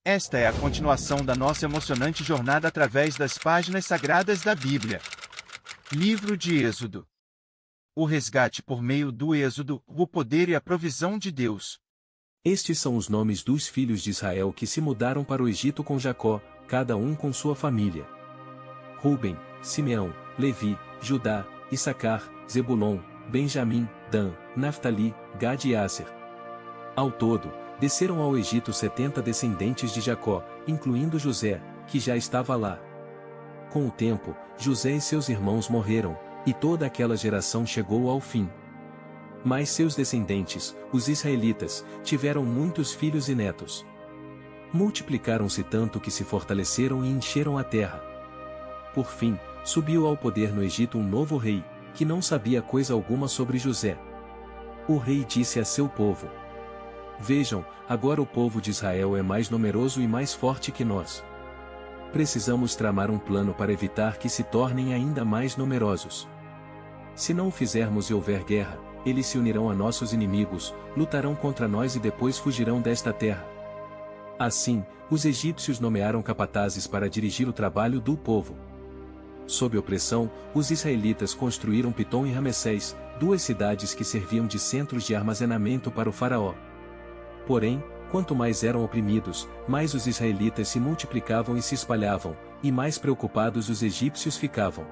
Esta é a continuação da nossa emocionante jornada através das páginas sagradas da Bíblia. Livro de Êxodo. O resgate por meio do Êxodo, o poder e a provisão de Deus. Estes são os nomes dos filhos de Israel que se mudaram para o Egito com Jacó, cada um com sua família: Ruben, Simeão, Levi, Judá, Issacar, Zebulon, Benjamim, Dan, Naftali, Gad e Asser. Ao todo, desceram ao Egito 70 descendentes de Jacó, incluindo José, que já estava lá. Com o tempo, José e seus irmãos morreram, e toda aquela geração chegou ao fim. Mas seus descendentes, os israelitas, tiveram muitos filhos e netos. Multiplicaram-se tanto que se fortaleceram e encheram a terra. Por fim, subiu ao poder no Egito um novo rei, que não sabia coisa alguma sobre José. O rei disse a seu povo: "Vejam, agora o povo de Israel é mais numeroso e mais forte que nós. Precisamos tramar um plano para evitar que se tornem ainda mais numerosos. Se não o fizermos e houver guerra, eles se unirão a nossos inimigos, lutarão contra nós e depois fugirão desta terra." Assim, os egípcios nomearam capatazes para dirigir o trabalho do povo. Sob opressão, os israelitas construíram Pitom e Ramessés, duas cidades que serviam de centros de armazenamento para o faraó. Porém, quanto mais eram oprimidos, mais os israelitas se multiplicavam e se espalhavam, e mais preocupados os egípcios ficavam.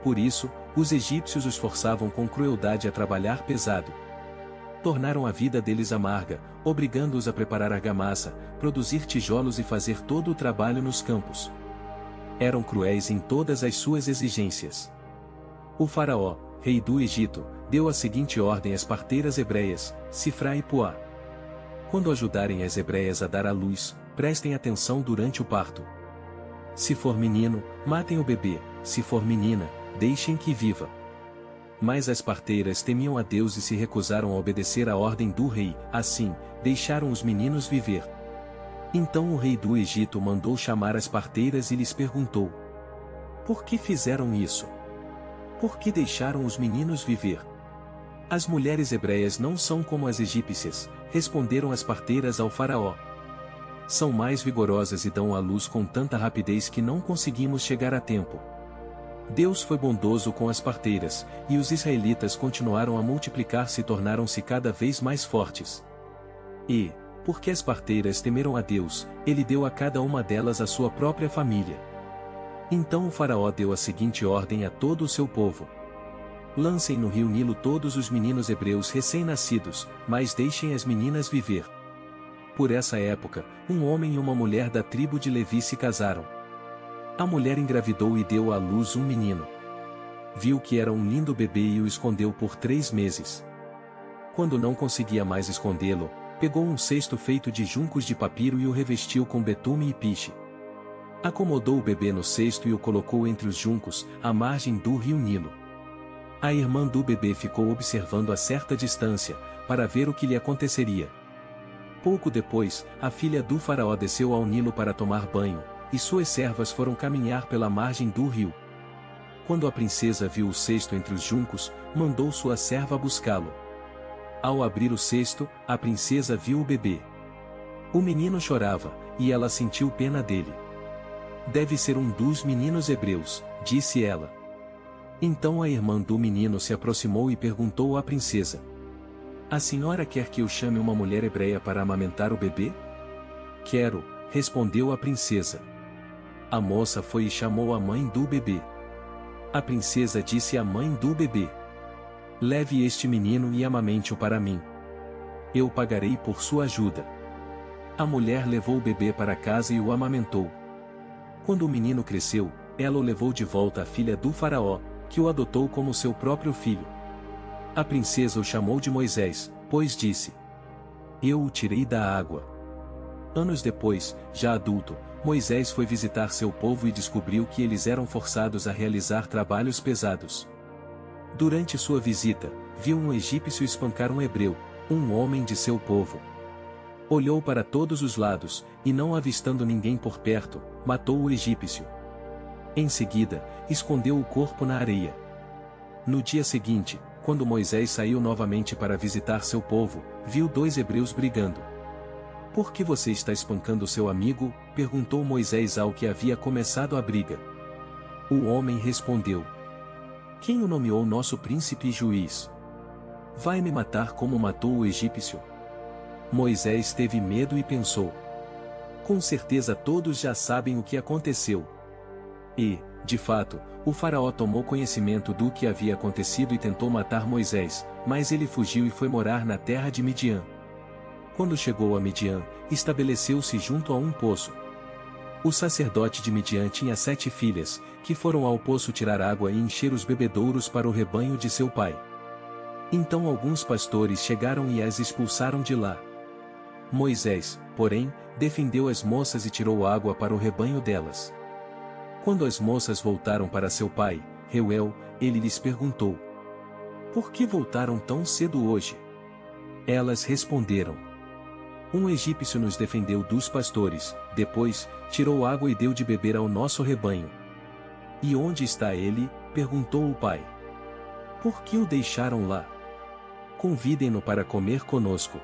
Por isso, os egípcios os forçavam com crueldade a trabalhar pesado. Tornaram a vida deles amarga, obrigando-os a preparar argamassa, produzir tijolos e fazer todo o trabalho nos campos. Eram cruéis em todas as suas exigências. O faraó, rei do Egito, deu a seguinte ordem às parteiras hebreias, Sifra e Puá: "Quando ajudarem as hebreias a dar à luz, prestem atenção durante o parto. Se for menino, matem o bebê, se for menina, deixem que viva." Mas as parteiras temiam a Deus e se recusaram a obedecer à ordem do rei, assim, deixaram os meninos viver. Então o rei do Egito mandou chamar as parteiras e lhes perguntou: "Por que fizeram isso? Por que deixaram os meninos viver?" "As mulheres hebreias não são como as egípcias", responderam as parteiras ao faraó. "São mais vigorosas e dão à luz com tanta rapidez que não conseguimos chegar a tempo." Deus foi bondoso com as parteiras, e os israelitas continuaram a multiplicar-se e tornaram-se cada vez mais fortes. E, porque as parteiras temeram a Deus, ele deu a cada uma delas a sua própria família. Então o faraó deu a seguinte ordem a todo o seu povo: "Lancem no rio Nilo todos os meninos hebreus recém-nascidos, mas deixem as meninas viver." Por essa época, um homem e uma mulher da tribo de Levi se casaram. A mulher engravidou e deu à luz um menino. Viu que era um lindo bebê e o escondeu por 3 meses. Quando não conseguia mais escondê-lo, pegou um cesto feito de juncos de papiro e o revestiu com betume e piche. Acomodou o bebê no cesto e o colocou entre os juncos, à margem do rio Nilo. A irmã do bebê ficou observando a certa distância, para ver o que lhe aconteceria. Pouco depois, a filha do faraó desceu ao Nilo para tomar banho, e suas servas foram caminhar pela margem do rio. Quando a princesa viu o cesto entre os juncos, mandou sua serva buscá-lo. Ao abrir o cesto, a princesa viu o bebê. O menino chorava, e ela sentiu pena dele. "Deve ser um dos meninos hebreus", disse ela. Então a irmã do menino se aproximou e perguntou à princesa: "A senhora quer que eu chame uma mulher hebreia para amamentar o bebê?" "Quero", respondeu a princesa. A moça foi e chamou a mãe do bebê. A princesa disse à mãe do bebê: "Leve este menino e amamente-o para mim. Eu pagarei por sua ajuda." A mulher levou o bebê para casa e o amamentou. Quando o menino cresceu, ela o levou de volta à filha do faraó, que o adotou como seu próprio filho. A princesa o chamou de Moisés, pois disse: "Eu o tirei da água." Anos depois, já adulto, Moisés foi visitar seu povo e descobriu que eles eram forçados a realizar trabalhos pesados. Durante sua visita, viu um egípcio espancar um hebreu, um homem de seu povo. Olhou para todos os lados, e não avistando ninguém por perto, matou o egípcio. Em seguida, escondeu o corpo na areia. No dia seguinte, quando Moisés saiu novamente para visitar seu povo, viu 2 hebreus brigando. Por que você está espancando seu amigo? Perguntou Moisés ao que havia começado a briga. O homem respondeu: Quem o nomeou nosso príncipe e juiz? Vai me matar como matou o egípcio? Moisés teve medo e pensou: Com certeza todos já sabem o que aconteceu. E, de fato, o faraó tomou conhecimento do que havia acontecido e tentou matar Moisés, mas ele fugiu e foi morar na terra de Midian. Quando chegou a Midian, estabeleceu-se junto a um poço. O sacerdote de Midian tinha 7 filhas, que foram ao poço tirar água e encher os bebedouros para o rebanho de seu pai. Então alguns pastores chegaram e as expulsaram de lá. Moisés, porém, defendeu as moças e tirou água para o rebanho delas. Quando as moças voltaram para seu pai, Reuel, ele lhes perguntou: Por que voltaram tão cedo hoje? Elas responderam: Um egípcio nos defendeu dos pastores, depois, tirou água e deu de beber ao nosso rebanho. E onde está ele? Perguntou o pai. Por que o deixaram lá? Convidem-no para comer conosco.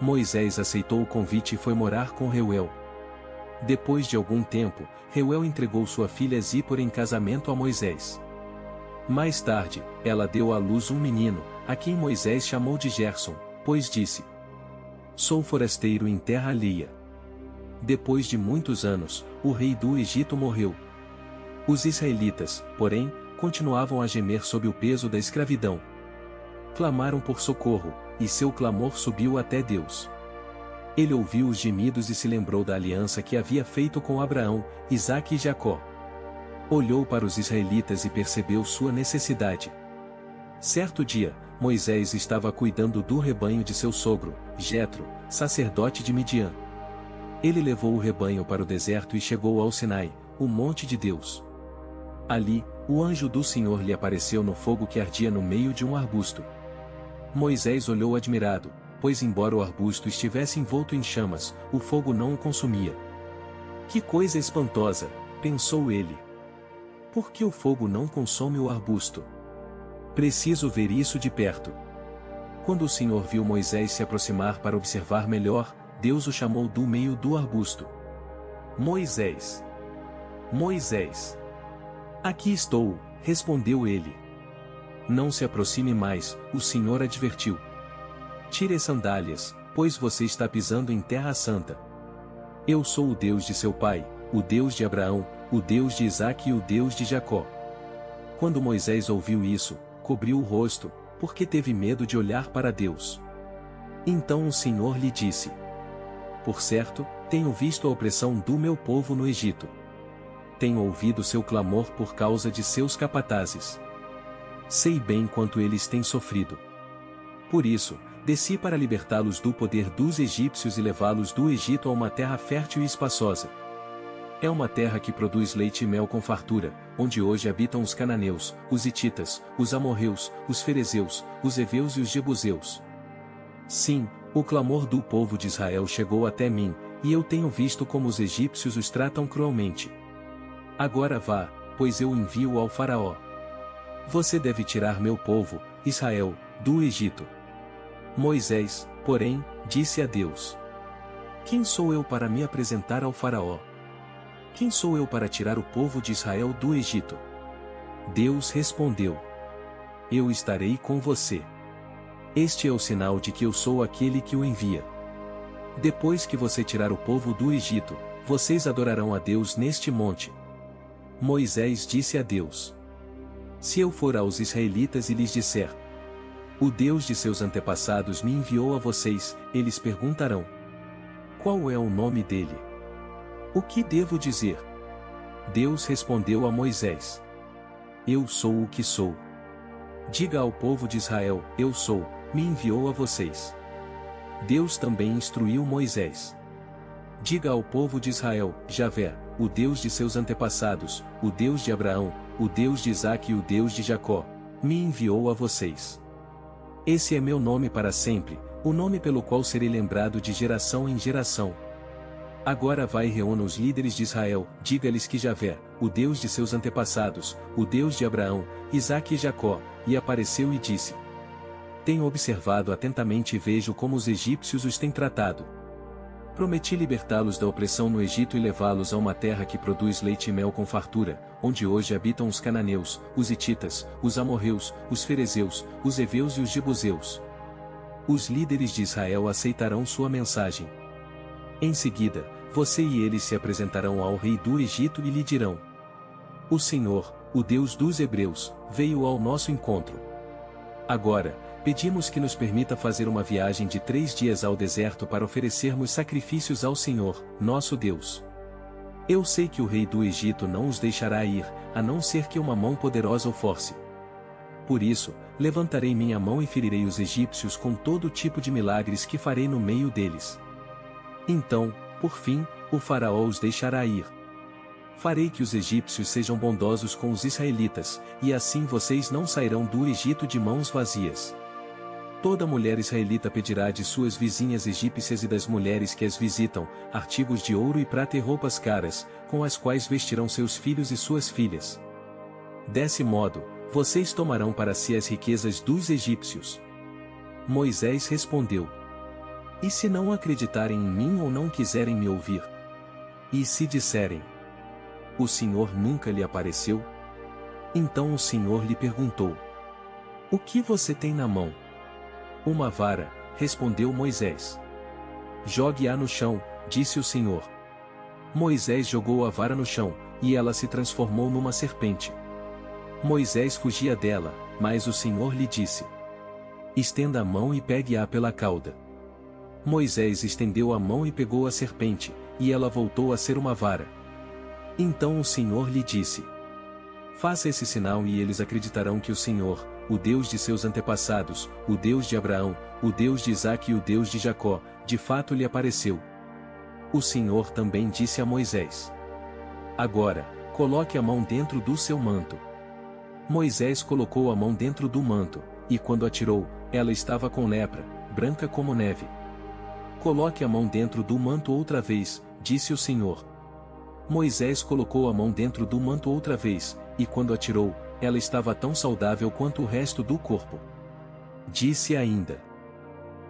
Moisés aceitou o convite e foi morar com Reuel. Depois de algum tempo, Reuel entregou sua filha Zípora em casamento a Moisés. Mais tarde, ela deu à luz um menino, a quem Moisés chamou de Gerson, pois disse: Sou forasteiro em terra alheia. Depois de muitos anos, o rei do Egito morreu. Os israelitas, porém, continuavam a gemer sob o peso da escravidão. Clamaram por socorro, e seu clamor subiu até Deus. Ele ouviu os gemidos e se lembrou da aliança que havia feito com Abraão, Isaque e Jacó. Olhou para os israelitas e percebeu sua necessidade. Certo dia, Moisés estava cuidando do rebanho de seu sogro, Jetro, sacerdote de Midian. Ele levou o rebanho para o deserto e chegou ao Sinai, o monte de Deus. Ali, o anjo do Senhor lhe apareceu no fogo que ardia no meio de um arbusto. Moisés olhou admirado, pois embora o arbusto estivesse envolto em chamas, o fogo não o consumia. Que coisa espantosa, pensou ele. Por que o fogo não consome o arbusto? Preciso ver isso de perto. Quando o Senhor viu Moisés se aproximar para observar melhor, Deus o chamou do meio do arbusto. Moisés! Moisés! Aqui estou, respondeu ele. Não se aproxime mais, o Senhor advertiu. Tire as sandálias, pois você está pisando em terra santa. Eu sou o Deus de seu pai, o Deus de Abraão, o Deus de Isaque e o Deus de Jacó. Quando Moisés ouviu isso, cobriu o rosto, porque teve medo de olhar para Deus. Então o Senhor lhe disse: Por certo, tenho visto a opressão do meu povo no Egito. Tenho ouvido seu clamor por causa de seus capatazes. Sei bem quanto eles têm sofrido. Por isso, desci para libertá-los do poder dos egípcios e levá-los do Egito a uma terra fértil e espaçosa. É uma terra que produz leite e mel com fartura, onde hoje habitam os cananeus, os hititas, os amorreus, os ferezeus, os heveus e os jebuseus. Sim, o clamor do povo de Israel chegou até mim, e eu tenho visto como os egípcios os tratam cruelmente. Agora vá, pois eu envio ao faraó. Você deve tirar meu povo, Israel, do Egito. Moisés, porém, disse a Deus: Quem sou eu para me apresentar ao faraó? Quem sou eu para tirar o povo de Israel do Egito? Deus respondeu: Eu estarei com você. Este é o sinal de que eu sou aquele que o envia. Depois que você tirar o povo do Egito, vocês adorarão a Deus neste monte. Moisés disse a Deus: Se eu for aos israelitas e lhes disser: O Deus de seus antepassados me enviou a vocês, eles perguntarão: Qual é o nome dele? O que devo dizer? Deus respondeu a Moisés: Eu sou o que sou. Diga ao povo de Israel: Eu sou, me enviou a vocês. Deus também instruiu Moisés: Diga ao povo de Israel: Javé, o Deus de seus antepassados, o Deus de Abraão, o Deus de Isaque e o Deus de Jacó, me enviou a vocês. Esse é meu nome para sempre, o nome pelo qual serei lembrado de geração em geração. Agora vai e reúna os líderes de Israel, diga-lhes que Javé, o Deus de seus antepassados, o Deus de Abraão, Isaque e Jacó, e apareceu e disse: Tenho observado atentamente e vejo como os egípcios os têm tratado. Prometi libertá-los da opressão no Egito e levá-los a uma terra que produz leite e mel com fartura, onde hoje habitam os cananeus, os hititas, os amorreus, os ferezeus, os heveus e os jebuseus. Os líderes de Israel aceitarão sua mensagem. Em seguida, você e eles se apresentarão ao rei do Egito e lhe dirão: O Senhor, o Deus dos Hebreus, veio ao nosso encontro. Agora, pedimos que nos permita fazer uma viagem de 3 dias ao deserto para oferecermos sacrifícios ao Senhor, nosso Deus. Eu sei que o rei do Egito não os deixará ir, a não ser que uma mão poderosa o force. Por isso, levantarei minha mão e ferirei os egípcios com todo tipo de milagres que farei no meio deles. Então, por fim, o faraó os deixará ir. Farei que os egípcios sejam bondosos com os israelitas, e assim vocês não sairão do Egito de mãos vazias. Toda mulher israelita pedirá de suas vizinhas egípcias e das mulheres que as visitam, artigos de ouro e prata e roupas caras, com as quais vestirão seus filhos e suas filhas. Desse modo, vocês tomarão para si as riquezas dos egípcios. Moisés respondeu: E se não acreditarem em mim ou não quiserem me ouvir? E se disserem: O Senhor nunca lhe apareceu? Então o Senhor lhe perguntou: O que você tem na mão? Uma vara, respondeu Moisés. Jogue-a no chão, disse o Senhor. Moisés jogou a vara no chão, e ela se transformou numa serpente. Moisés fugia dela, mas o Senhor lhe disse: Estenda a mão e pegue-a pela cauda. Moisés estendeu a mão e pegou a serpente, e ela voltou a ser uma vara. Então o Senhor lhe disse: Faça esse sinal e eles acreditarão que o Senhor, o Deus de seus antepassados, o Deus de Abraão, o Deus de Isaque e o Deus de Jacó, de fato lhe apareceu. O Senhor também disse a Moisés: Agora, coloque a mão dentro do seu manto. Moisés colocou a mão dentro do manto, e quando atirou, ela estava com lepra, branca como neve. Coloque a mão dentro do manto outra vez, disse o Senhor. Moisés colocou a mão dentro do manto outra vez, e quando atirou, ela estava tão saudável quanto o resto do corpo. Disse ainda: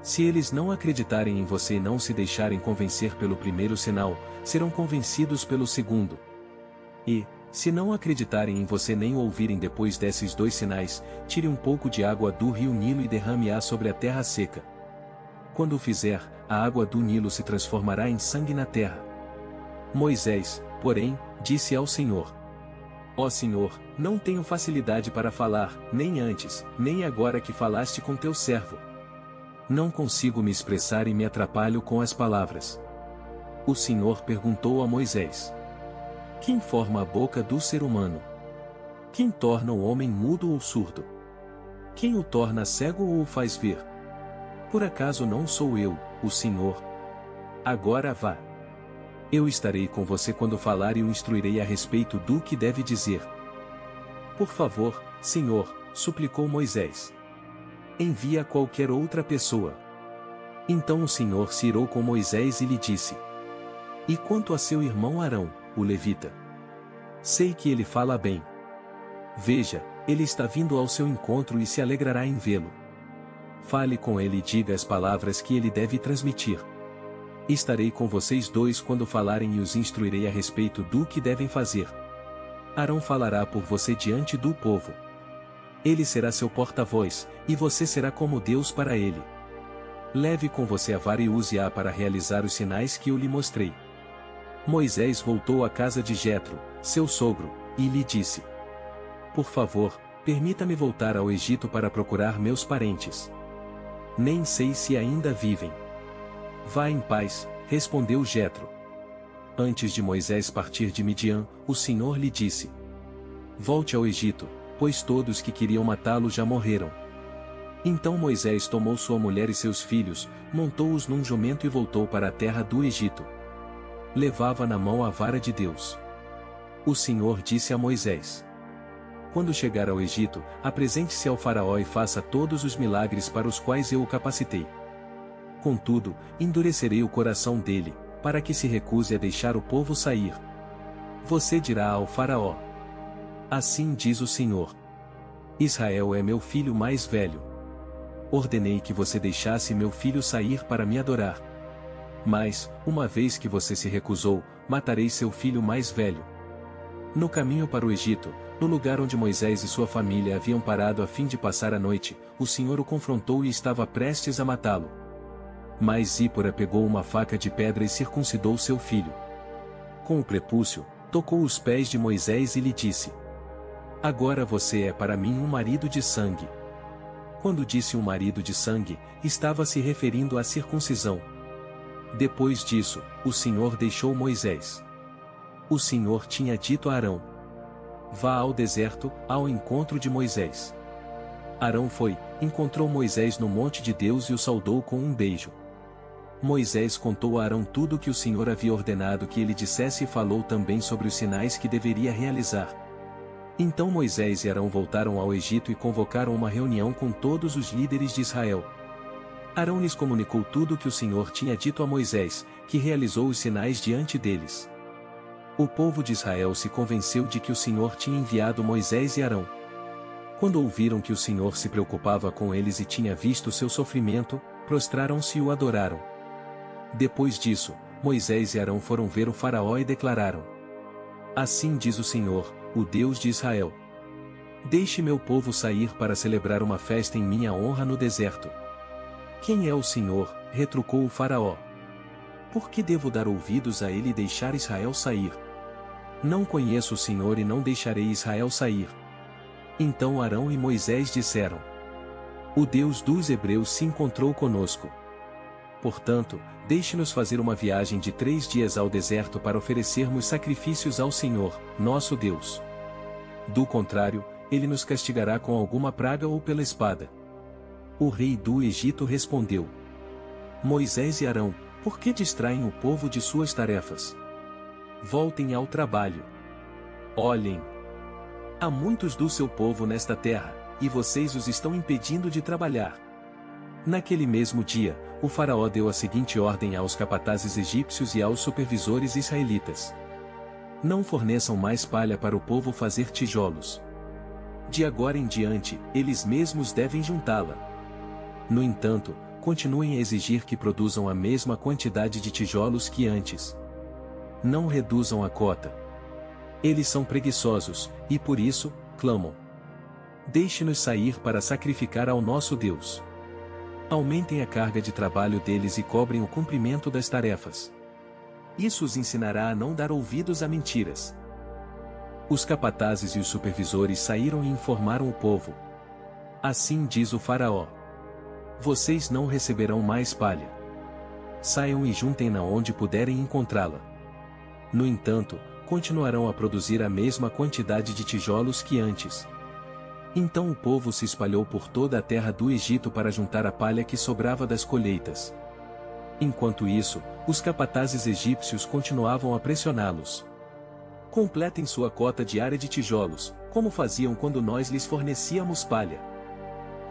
Se eles não acreditarem em você e não se deixarem convencer pelo primeiro sinal, serão convencidos pelo segundo. E, se não acreditarem em você nem o ouvirem depois desses 2 sinais, tire um pouco de água do rio Nilo e derrame-a sobre a terra seca. Quando o fizer, a água do Nilo se transformará em sangue na terra. Moisés, porém, disse ao Senhor: Ó Senhor, não tenho facilidade para falar, nem antes, nem agora que falaste com teu servo. Não consigo me expressar e me atrapalho com as palavras. O Senhor perguntou a Moisés: Quem forma a boca do ser humano? Quem torna o homem mudo ou surdo? Quem o torna cego ou o faz ver? Por acaso não sou eu, o Senhor? Agora vá. Eu estarei com você quando falar e o instruirei a respeito do que deve dizer. Por favor, Senhor, suplicou Moisés. Envia qualquer outra pessoa. Então o Senhor se irou com Moisés e lhe disse: E quanto a seu irmão Arão, o levita? Sei que ele fala bem. Veja, ele está vindo ao seu encontro e se alegrará em vê-lo. Fale com ele e diga as palavras que ele deve transmitir. Estarei com vocês 2 quando falarem e os instruirei a respeito do que devem fazer. Arão falará por você diante do povo. Ele será seu porta-voz, e você será como Deus para ele. Leve com você a vara e use-a para realizar os sinais que eu lhe mostrei. Moisés voltou à casa de Jetro, seu sogro, e lhe disse: Por favor, permita-me voltar ao Egito para procurar meus parentes. Nem sei se ainda vivem. Vá em paz, respondeu Jetro. Antes de Moisés partir de Midian, o Senhor lhe disse: Volte ao Egito, pois todos que queriam matá-lo já morreram. Então Moisés tomou sua mulher e seus filhos, montou-os num jumento e voltou para a terra do Egito. Levava na mão a vara de Deus. O Senhor disse a Moisés: Quando chegar ao Egito, apresente-se ao faraó e faça todos os milagres para os quais eu o capacitei. Contudo, endurecerei o coração dele, para que se recuse a deixar o povo sair. Você dirá ao faraó: Assim diz o Senhor: Israel é meu filho mais velho. Ordenei que você deixasse meu filho sair para me adorar. Mas, uma vez que você se recusou, matarei seu filho mais velho. No caminho para o Egito, no lugar onde Moisés e sua família haviam parado a fim de passar a noite, o Senhor o confrontou e estava prestes a matá-lo. Mas Zípora pegou uma faca de pedra e circuncidou seu filho. Com o prepúcio, tocou os pés de Moisés e lhe disse: Agora você é para mim um marido de sangue. Quando disse um marido de sangue, estava se referindo à circuncisão. Depois disso, o Senhor deixou Moisés. O Senhor tinha dito a Arão: Vá ao deserto, ao encontro de Moisés. Arão foi, encontrou Moisés no monte de Deus e o saudou com um beijo. Moisés contou a Arão tudo o que o Senhor havia ordenado que ele dissesse e falou também sobre os sinais que deveria realizar. Então Moisés e Arão voltaram ao Egito e convocaram uma reunião com todos os líderes de Israel. Arão lhes comunicou tudo o que o Senhor tinha dito a Moisés, que realizou os sinais diante deles. O povo de Israel se convenceu de que o Senhor tinha enviado Moisés e Arão. Quando ouviram que o Senhor se preocupava com eles e tinha visto seu sofrimento, prostraram-se e o adoraram. Depois disso, Moisés e Arão foram ver o Faraó e declararam: Assim diz o Senhor, o Deus de Israel: Deixe meu povo sair para celebrar uma festa em minha honra no deserto. Quem é o Senhor? Retrucou o Faraó. Por que devo dar ouvidos a ele e deixar Israel sair? Não conheço o Senhor e não deixarei Israel sair. Então Arão e Moisés disseram: O Deus dos Hebreus se encontrou conosco. Portanto, deixe-nos fazer uma viagem de 3 dias ao deserto para oferecermos sacrifícios ao Senhor, nosso Deus. Do contrário, ele nos castigará com alguma praga ou pela espada. O rei do Egito respondeu: Moisés e Arão, por que distraem o povo de suas tarefas? Voltem ao trabalho. Olhem! Há muitos do seu povo nesta terra, e vocês os estão impedindo de trabalhar. Naquele mesmo dia, o Faraó deu a seguinte ordem aos capatazes egípcios e aos supervisores israelitas: Não forneçam mais palha para o povo fazer tijolos. De agora em diante, eles mesmos devem juntá-la. No entanto, continuem a exigir que produzam a mesma quantidade de tijolos que antes. Não reduzam a cota. Eles são preguiçosos, e por isso, clamam: Deixe-nos sair para sacrificar ao nosso Deus. Aumentem a carga de trabalho deles e cobrem o cumprimento das tarefas. Isso os ensinará a não dar ouvidos a mentiras. Os capatazes e os supervisores saíram e informaram o povo: Assim diz o Faraó: Vocês não receberão mais palha. Saiam e juntem-na onde puderem encontrá-la. No entanto, continuarão a produzir a mesma quantidade de tijolos que antes. Então o povo se espalhou por toda a terra do Egito para juntar a palha que sobrava das colheitas. Enquanto isso, os capatazes egípcios continuavam a pressioná-los: Completem sua cota diária de tijolos, como faziam quando nós lhes fornecíamos palha.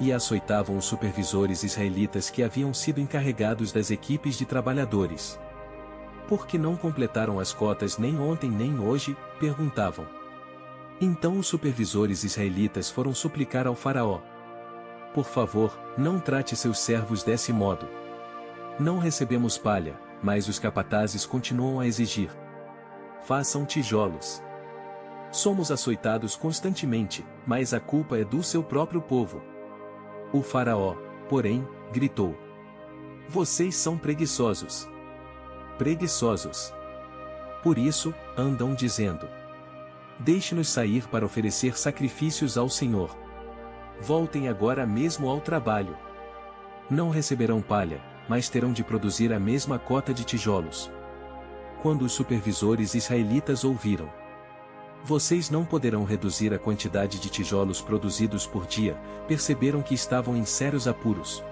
E açoitavam os supervisores israelitas que haviam sido encarregados das equipes de trabalhadores. Por que não completaram as cotas nem ontem nem hoje? Perguntavam. Então os supervisores israelitas foram suplicar ao Faraó: Por favor, não trate seus servos desse modo. Não recebemos palha, mas os capatazes continuam a exigir: Façam tijolos. Somos açoitados constantemente, mas a culpa é do seu próprio povo. O Faraó, porém, gritou: Vocês são preguiçosos. Preguiçosos. Por isso, andam dizendo: Deixe-nos sair para oferecer sacrifícios ao Senhor. Voltem agora mesmo ao trabalho. Não receberão palha, mas terão de produzir a mesma cota de tijolos. Quando os supervisores israelitas ouviram: Vocês não poderão reduzir a quantidade de tijolos produzidos por dia, perceberam que estavam em sérios apuros.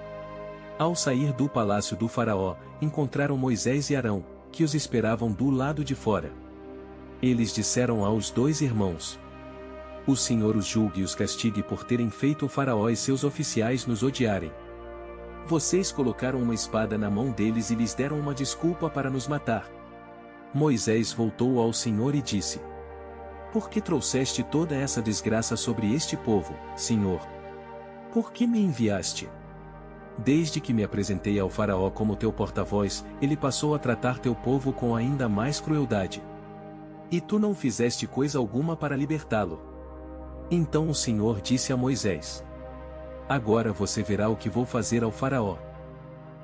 Ao sair do palácio do Faraó, encontraram Moisés e Arão, que os esperavam do lado de fora. Eles disseram aos 2 irmãos: O Senhor os julgue e os castigue por terem feito o Faraó e seus oficiais nos odiarem. Vocês colocaram uma espada na mão deles e lhes deram uma desculpa para nos matar. Moisés voltou ao Senhor e disse: Por que trouxeste toda essa desgraça sobre este povo, Senhor? Por que me enviaste? Desde que me apresentei ao faraó como teu porta-voz, ele passou a tratar teu povo com ainda mais crueldade. E tu não fizeste coisa alguma para libertá-lo. Então o Senhor disse a Moisés: Agora você verá o que vou fazer ao faraó.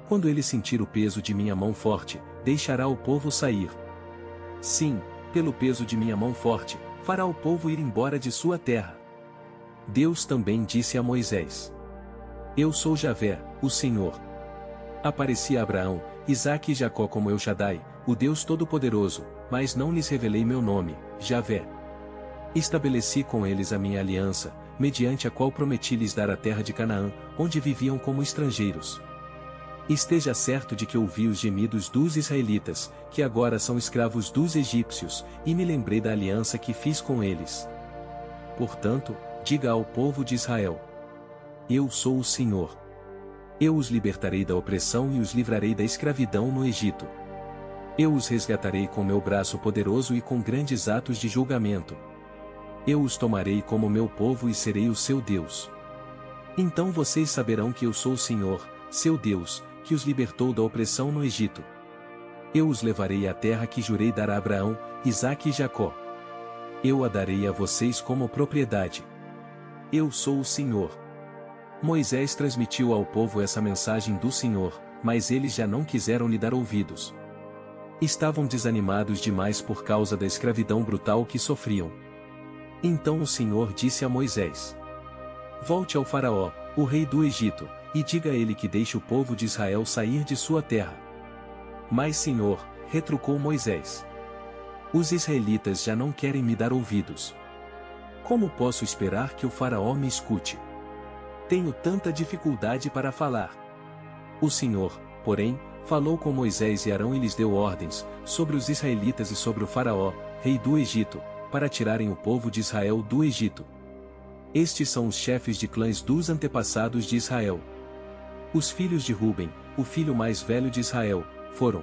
Quando ele sentir o peso de minha mão forte, deixará o povo sair. Sim, pelo peso de minha mão forte, fará o povo ir embora de sua terra. Deus também disse a Moisés: Eu sou Javé, o Senhor. Apareci a Abraão, Isaque e Jacó como El Shaddai, o Deus Todo-Poderoso, mas não lhes revelei meu nome, Javé. Estabeleci com eles a minha aliança, mediante a qual prometi lhes dar a terra de Canaã, onde viviam como estrangeiros. Esteja certo de que ouvi os gemidos dos israelitas, que agora são escravos dos egípcios, e me lembrei da aliança que fiz com eles. Portanto, diga ao povo de Israel: Eu sou o Senhor. Eu os libertarei da opressão e os livrarei da escravidão no Egito. Eu os resgatarei com meu braço poderoso e com grandes atos de julgamento. Eu os tomarei como meu povo e serei o seu Deus. Então vocês saberão que eu sou o Senhor, seu Deus, que os libertou da opressão no Egito. Eu os levarei à terra que jurei dar a Abraão, Isaque e Jacó. Eu a darei a vocês como propriedade. Eu sou o Senhor. Moisés transmitiu ao povo essa mensagem do Senhor, mas eles já não quiseram lhe dar ouvidos. Estavam desanimados demais por causa da escravidão brutal que sofriam. Então o Senhor disse a Moisés: Volte ao faraó, o rei do Egito, e diga a ele que deixe o povo de Israel sair de sua terra. Mas Senhor, retrucou Moisés, os israelitas já não querem me dar ouvidos. Como posso esperar que o faraó me escute? Tenho tanta dificuldade para falar. O Senhor, porém, falou com Moisés e Arão e lhes deu ordens, sobre os israelitas e sobre o faraó, rei do Egito, para tirarem o povo de Israel do Egito. Estes são os chefes de clãs dos antepassados de Israel. Os filhos de Ruben, o filho mais velho de Israel, foram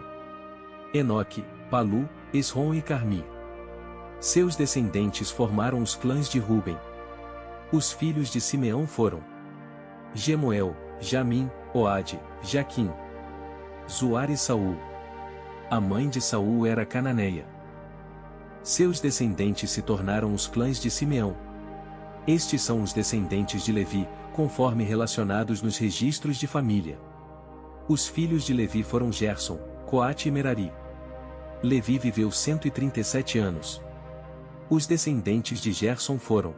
Enoque, Palu, Esrom e Carmi. Seus descendentes formaram os clãs de Ruben. Os filhos de Simeão foram Gemuel, Jamim, Oade, Jaquim, Zuar e Saul. A mãe de Saul era cananeia. Seus descendentes se tornaram os clãs de Simeão. Estes são os descendentes de Levi, conforme relacionados nos registros de família. Os filhos de Levi foram Gerson, Coate e Merari. Levi viveu 137 anos. Os descendentes de Gerson foram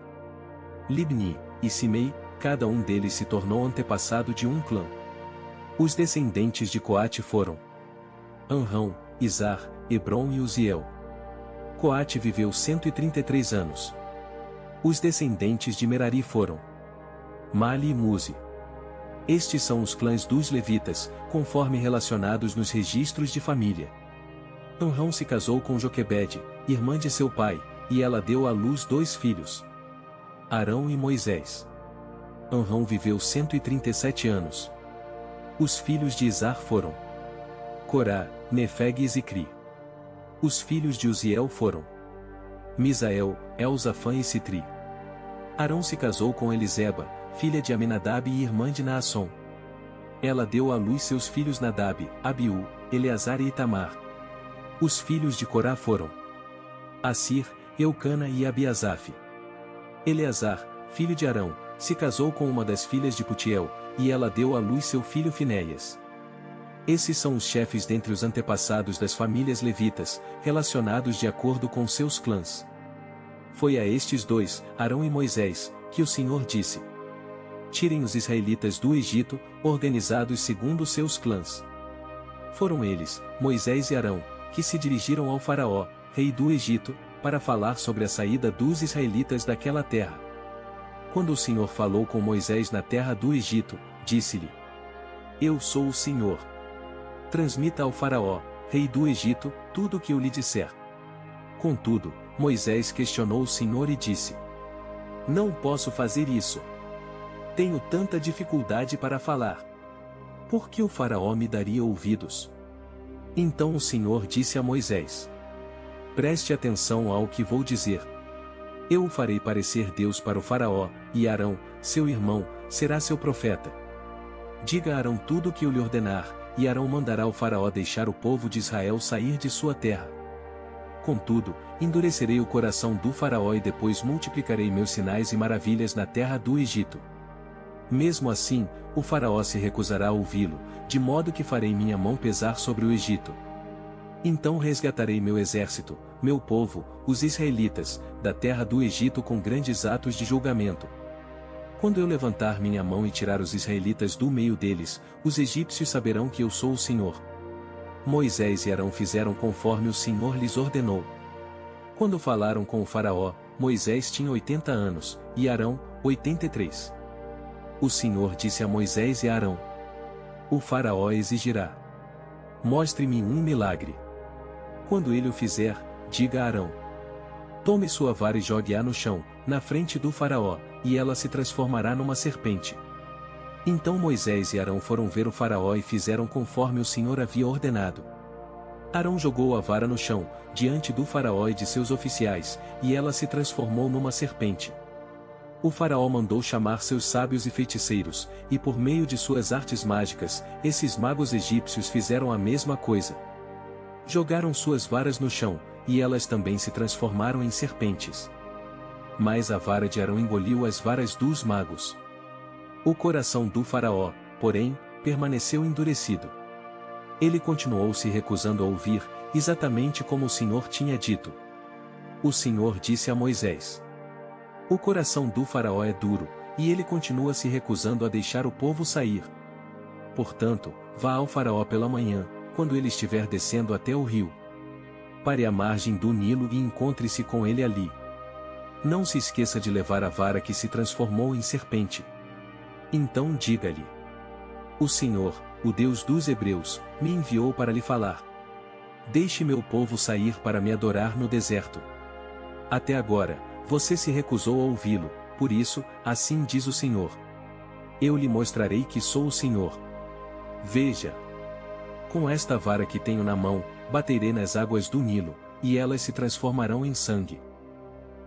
Libni e Simei, cada um deles se tornou antepassado de um clã. Os descendentes de Coate foram Anrão, Izar, Hebron e Uziel. Coate viveu 133 anos. Os descendentes de Merari foram Mali e Muzi. Estes são os clãs dos levitas, conforme relacionados nos registros de família. Anrão se casou com Joquebede, irmã de seu pai, e ela deu à luz 2 filhos, Arão e Moisés. Anrão viveu 137 anos. Os filhos de Izar foram Corá, Nefeg e Zicri. Os filhos de Uziel foram Misael, Elzafã e Citri. Arão se casou com Eliseba, filha de Aminadab e irmã de Naasson. Ela deu à luz seus filhos Nadab, Abiú, Eleazar e Itamar. Os filhos de Corá foram Assir, Eucana e Abiasaf. Eleazar, filho de Arão, se casou com uma das filhas de Putiel, e ela deu à luz seu filho Finéias. Esses são os chefes dentre os antepassados das famílias levitas, relacionados de acordo com seus clãs. Foi a estes 2, Arão e Moisés, que o Senhor disse: Tirem os israelitas do Egito, organizados segundo seus clãs. Foram eles, Moisés e Arão, que se dirigiram ao faraó, rei do Egito, para falar sobre a saída dos israelitas daquela terra. Quando o Senhor falou com Moisés na terra do Egito, disse-lhe: Eu sou o Senhor. Transmita ao faraó, rei do Egito, tudo o que eu lhe disser. Contudo, Moisés questionou o Senhor e disse: Não posso fazer isso. Tenho tanta dificuldade para falar. Por que o faraó me daria ouvidos? Então o Senhor disse a Moisés: Preste atenção ao que vou dizer. Eu o farei parecer Deus para o faraó, e Arão, seu irmão, será seu profeta. Diga a Arão tudo o que eu lhe ordenar, e Arão mandará ao faraó deixar o povo de Israel sair de sua terra. Contudo, endurecerei o coração do faraó e depois multiplicarei meus sinais e maravilhas na terra do Egito. Mesmo assim, o faraó se recusará a ouvi-lo, de modo que farei minha mão pesar sobre o Egito. Então resgatarei meu exército, meu povo, os israelitas, da terra do Egito com grandes atos de julgamento. Quando eu levantar minha mão e tirar os israelitas do meio deles, os egípcios saberão que eu sou o Senhor. Moisés e Arão fizeram conforme o Senhor lhes ordenou. Quando falaram com o faraó, Moisés tinha 80 anos, e Arão, 83. O Senhor disse a Moisés e a Arão: o faraó exigirá: mostre-me um milagre. Quando ele o fizer, diga a Arão: tome sua vara e jogue-a no chão, na frente do faraó, e ela se transformará numa serpente. Então Moisés e Arão foram ver o faraó e fizeram conforme o Senhor havia ordenado. Arão jogou a vara no chão, diante do faraó e de seus oficiais, e ela se transformou numa serpente. O faraó mandou chamar seus sábios e feiticeiros, e por meio de suas artes mágicas, esses magos egípcios fizeram a mesma coisa. Jogaram suas varas no chão, e elas também se transformaram em serpentes. Mas a vara de Arão engoliu as varas dos magos. O coração do faraó, porém, permaneceu endurecido. Ele continuou se recusando a ouvir, exatamente como o Senhor tinha dito. O Senhor disse a Moisés: o coração do faraó é duro, e ele continua se recusando a deixar o povo sair. Portanto, vá ao faraó pela manhã, quando ele estiver descendo até o rio. Pare à margem do Nilo e encontre-se com ele ali. Não se esqueça de levar a vara que se transformou em serpente. Então diga-lhe: o Senhor, o Deus dos Hebreus, me enviou para lhe falar. Deixe meu povo sair para me adorar no deserto. Até agora, você se recusou a ouvi-lo, por isso, assim diz o Senhor: eu lhe mostrarei que sou o Senhor. Veja. Com esta vara que tenho na mão, baterei nas águas do Nilo, e elas se transformarão em sangue.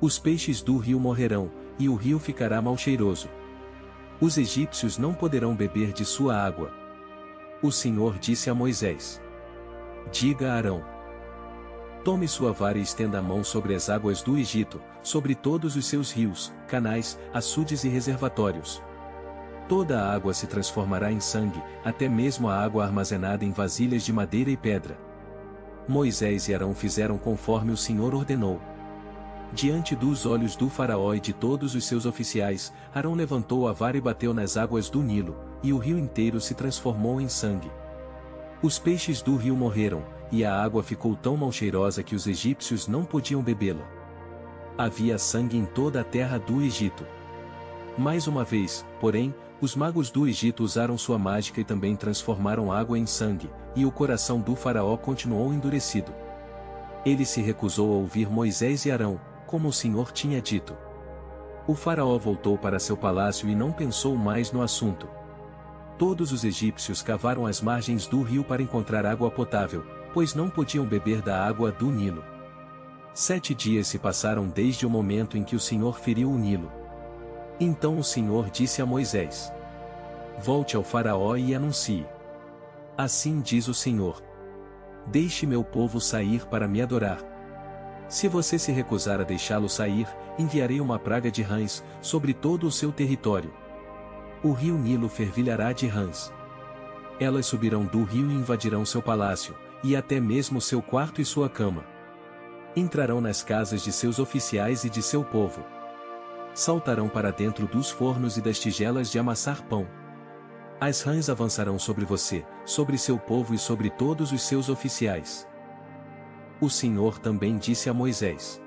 Os peixes do rio morrerão, e o rio ficará mal cheiroso. Os egípcios não poderão beber de sua água. O Senhor disse a Moisés: diga a Arão: tome sua vara e estenda a mão sobre as águas do Egito, sobre todos os seus rios, canais, açudes e reservatórios. Toda a água se transformará em sangue, até mesmo a água armazenada em vasilhas de madeira e pedra. Moisés e Arão fizeram conforme o Senhor ordenou. Diante dos olhos do faraó e de todos os seus oficiais, Arão levantou a vara e bateu nas águas do Nilo, e o rio inteiro se transformou em sangue. Os peixes do rio morreram, e a água ficou tão mal cheirosa que os egípcios não podiam bebê-la. Havia sangue em toda a terra do Egito. Mais uma vez, porém, os magos do Egito usaram sua mágica e também transformaram água em sangue, e o coração do faraó continuou endurecido. Ele se recusou a ouvir Moisés e Arão, como o Senhor tinha dito. O faraó voltou para seu palácio e não pensou mais no assunto. Todos os egípcios cavaram as margens do rio para encontrar água potável, pois não podiam beber da água do Nilo. 7 dias se passaram desde o momento em que o Senhor feriu o Nilo. Então o Senhor disse a Moisés: volte ao faraó e anuncie: assim diz o Senhor: deixe meu povo sair para me adorar. Se você se recusar a deixá-lo sair, enviarei uma praga de rãs sobre todo o seu território. O rio Nilo fervilhará de rãs. Elas subirão do rio e invadirão seu palácio, e até mesmo seu quarto e sua cama. Entrarão nas casas de seus oficiais e de seu povo. Saltarão para dentro dos fornos e das tigelas de amassar pão. As rãs avançarão sobre você, sobre seu povo e sobre todos os seus oficiais. O Senhor também disse a Moisés: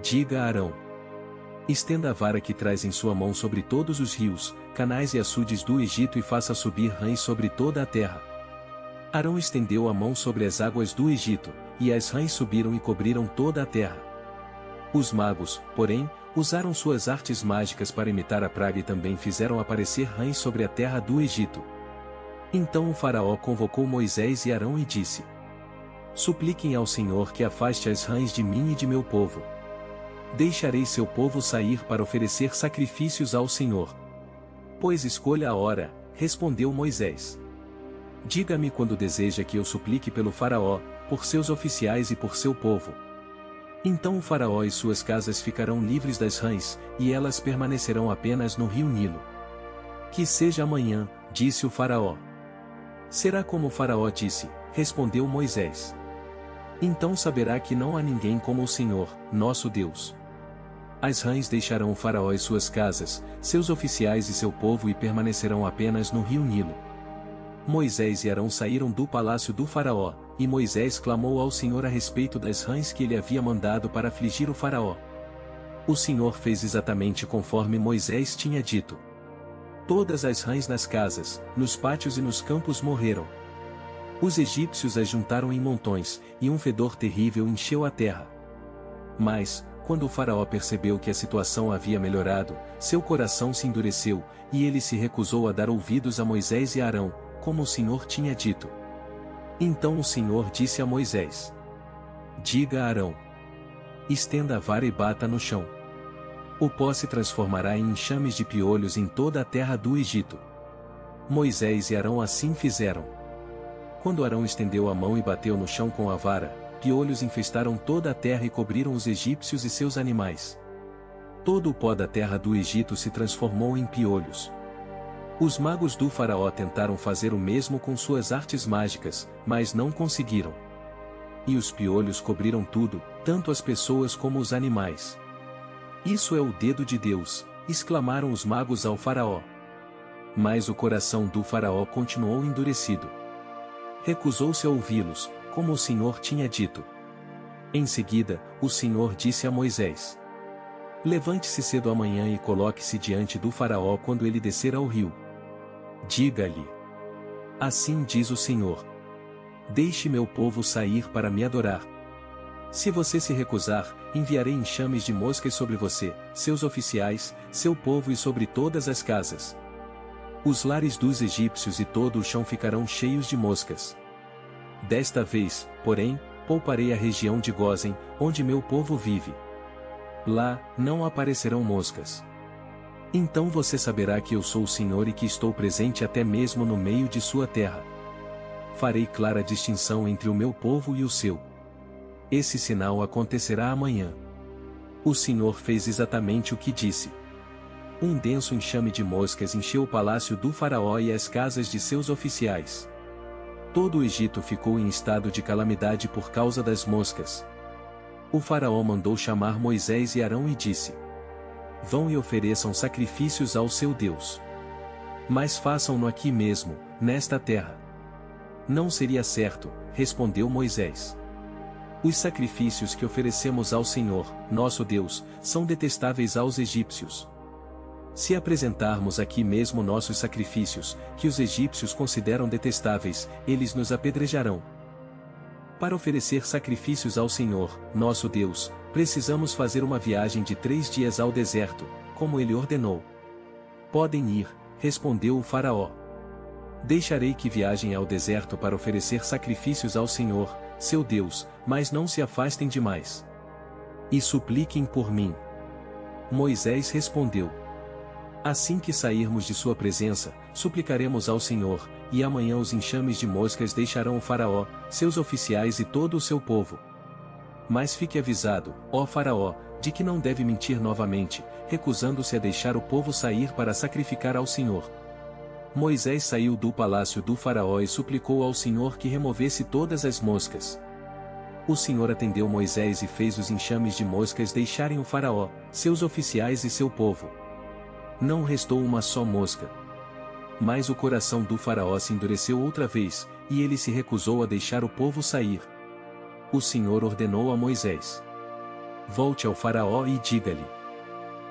diga a Arão: estenda a vara que traz em sua mão sobre todos os rios, canais e açudes do Egito e faça subir rãs sobre toda a terra. Arão estendeu a mão sobre as águas do Egito, e as rãs subiram e cobriram toda a terra. Os magos, porém, usaram suas artes mágicas para imitar a praga e também fizeram aparecer rãs sobre a terra do Egito. Então o faraó convocou Moisés e Arão e disse: supliquem ao Senhor que afaste as rãs de mim e de meu povo. Deixarei seu povo sair para oferecer sacrifícios ao Senhor. Pois escolha a hora, respondeu Moisés. Diga-me quando deseja que eu suplique pelo faraó, por seus oficiais e por seu povo. Então o faraó e suas casas ficarão livres das rãs, e elas permanecerão apenas no rio Nilo. Que seja amanhã, disse o faraó. Será como o faraó disse, respondeu Moisés. Então saberá que não há ninguém como o Senhor, nosso Deus. As rãs deixarão o faraó e suas casas, seus oficiais e seu povo e permanecerão apenas no rio Nilo. Moisés e Arão saíram do palácio do faraó, e Moisés clamou ao Senhor a respeito das rãs que ele havia mandado para afligir o faraó. O Senhor fez exatamente conforme Moisés tinha dito. Todas as rãs nas casas, nos pátios e nos campos morreram. Os egípcios as juntaram em montões, e um fedor terrível encheu a terra. Mas, quando o faraó percebeu que a situação havia melhorado, seu coração se endureceu, e ele se recusou a dar ouvidos a Moisés e Arão, como o Senhor tinha dito. Então o Senhor disse a Moisés: Diga a Arão: estenda a vara e bata no chão. O pó se transformará em enxames de piolhos em toda a terra do Egito. Moisés e Arão assim fizeram. Quando Arão estendeu a mão e bateu no chão com a vara, piolhos infestaram toda a terra e cobriram os egípcios e seus animais. Todo o pó da terra do Egito se transformou em piolhos. Os magos do faraó tentaram fazer o mesmo com suas artes mágicas, mas não conseguiram. E os piolhos cobriram tudo, tanto as pessoas como os animais. Isso é o dedo de Deus, exclamaram os magos ao faraó. Mas o coração do faraó continuou endurecido. Recusou-se a ouvi-los, como o Senhor tinha dito. Em seguida, o Senhor disse a Moisés: Levante-se cedo amanhã e coloque-se diante do faraó quando ele descer ao rio. Diga-lhe: assim diz o Senhor: deixe meu povo sair para me adorar. Se você se recusar, enviarei enxames de moscas sobre você, seus oficiais, seu povo e sobre todas as casas. Os lares dos egípcios e todo o chão ficarão cheios de moscas. Desta vez, porém, pouparei a região de Gósen, onde meu povo vive. Lá, não aparecerão moscas. Então você saberá que eu sou o Senhor e que estou presente até mesmo no meio de sua terra. Farei clara distinção entre o meu povo e o seu. Esse sinal acontecerá amanhã. O Senhor fez exatamente o que disse. Um denso enxame de moscas encheu o palácio do faraó e as casas de seus oficiais. Todo o Egito ficou em estado de calamidade por causa das moscas. O faraó mandou chamar Moisés e Arão e disse: vão e ofereçam sacrifícios ao seu Deus. Mas façam-no aqui mesmo, nesta terra. Não seria certo, respondeu Moisés. Os sacrifícios que oferecemos ao Senhor, nosso Deus, são detestáveis aos egípcios. Se apresentarmos aqui mesmo nossos sacrifícios, que os egípcios consideram detestáveis, eles nos apedrejarão. Para oferecer sacrifícios ao Senhor, nosso Deus, precisamos fazer uma viagem de 3 dias ao deserto, como ele ordenou. Podem ir, respondeu o faraó. Deixarei que viajem ao deserto para oferecer sacrifícios ao Senhor, seu Deus, mas não se afastem demais. E supliquem por mim. Moisés respondeu: assim que sairmos de sua presença, suplicaremos ao Senhor, e amanhã os enxames de moscas deixarão o faraó, seus oficiais e todo o seu povo. Mas fique avisado, ó faraó, de que não deve mentir novamente, recusando-se a deixar o povo sair para sacrificar ao Senhor. Moisés saiu do palácio do faraó e suplicou ao Senhor que removesse todas as moscas. O Senhor atendeu Moisés e fez os enxames de moscas deixarem o faraó, seus oficiais e seu povo. Não restou uma só mosca. Mas o coração do faraó se endureceu outra vez, e ele se recusou a deixar o povo sair. O Senhor ordenou a Moisés: volte ao faraó e diga-lhe: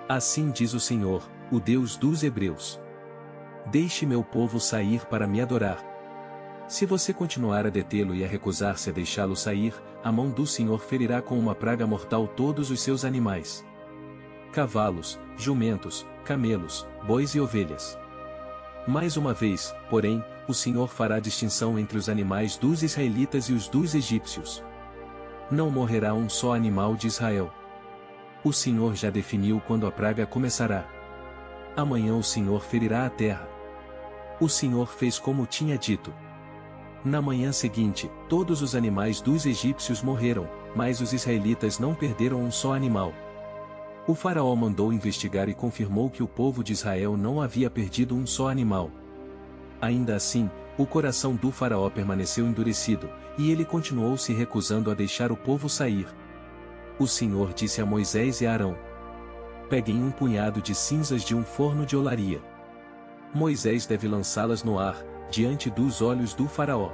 assim diz o Senhor, o Deus dos Hebreus: deixe meu povo sair para me adorar. Se você continuar a detê-lo e a recusar-se a deixá-lo sair, a mão do Senhor ferirá com uma praga mortal todos os seus animais: cavalos, jumentos, camelos, bois e ovelhas. Mais uma vez, porém, o Senhor fará distinção entre os animais dos israelitas e os dos egípcios. Não morrerá um só animal de Israel. O Senhor já definiu quando a praga começará. Amanhã o Senhor ferirá a terra. O Senhor fez como tinha dito. Na manhã seguinte, todos os animais dos egípcios morreram, mas os israelitas não perderam um só animal. O faraó mandou investigar e confirmou que o povo de Israel não havia perdido um só animal. Ainda assim, o coração do faraó permaneceu endurecido, e ele continuou se recusando a deixar o povo sair. O Senhor disse a Moisés e a Arão: peguem um punhado de cinzas de um forno de olaria. Moisés deve lançá-las no ar, diante dos olhos do faraó.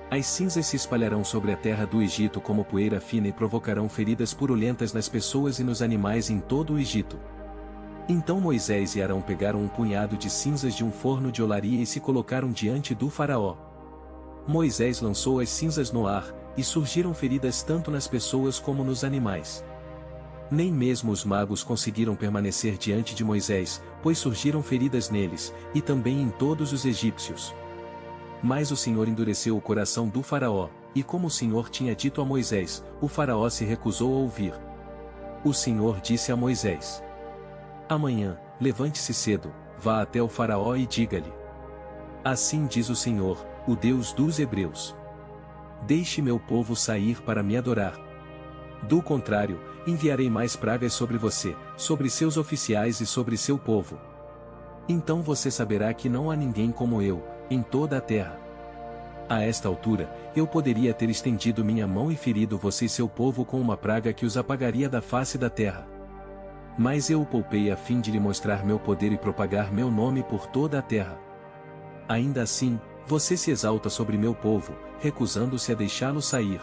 As cinzas se espalharão sobre a terra do Egito como poeira fina e provocarão feridas purulentas nas pessoas e nos animais em todo o Egito. Então Moisés e Arão pegaram um punhado de cinzas de um forno de olaria e se colocaram diante do faraó. Moisés lançou as cinzas no ar, e surgiram feridas tanto nas pessoas como nos animais. Nem mesmo os magos conseguiram permanecer diante de Moisés, pois surgiram feridas neles, e também em todos os egípcios. Mas o Senhor endureceu o coração do faraó, e como o Senhor tinha dito a Moisés, o faraó se recusou a ouvir. O Senhor disse a Moisés: amanhã, levante-se cedo, vá até o faraó e diga-lhe: assim diz o Senhor, o Deus dos Hebreus: deixe meu povo sair para me adorar. Do contrário, enviarei mais pragas sobre você, sobre seus oficiais e sobre seu povo. Então você saberá que não há ninguém como eu, em toda a terra. A esta altura, eu poderia ter estendido minha mão e ferido você e seu povo com uma praga que os apagaria da face da terra. Mas eu o poupei a fim de lhe mostrar meu poder e propagar meu nome por toda a terra. Ainda assim, você se exalta sobre meu povo, recusando-se a deixá-lo sair.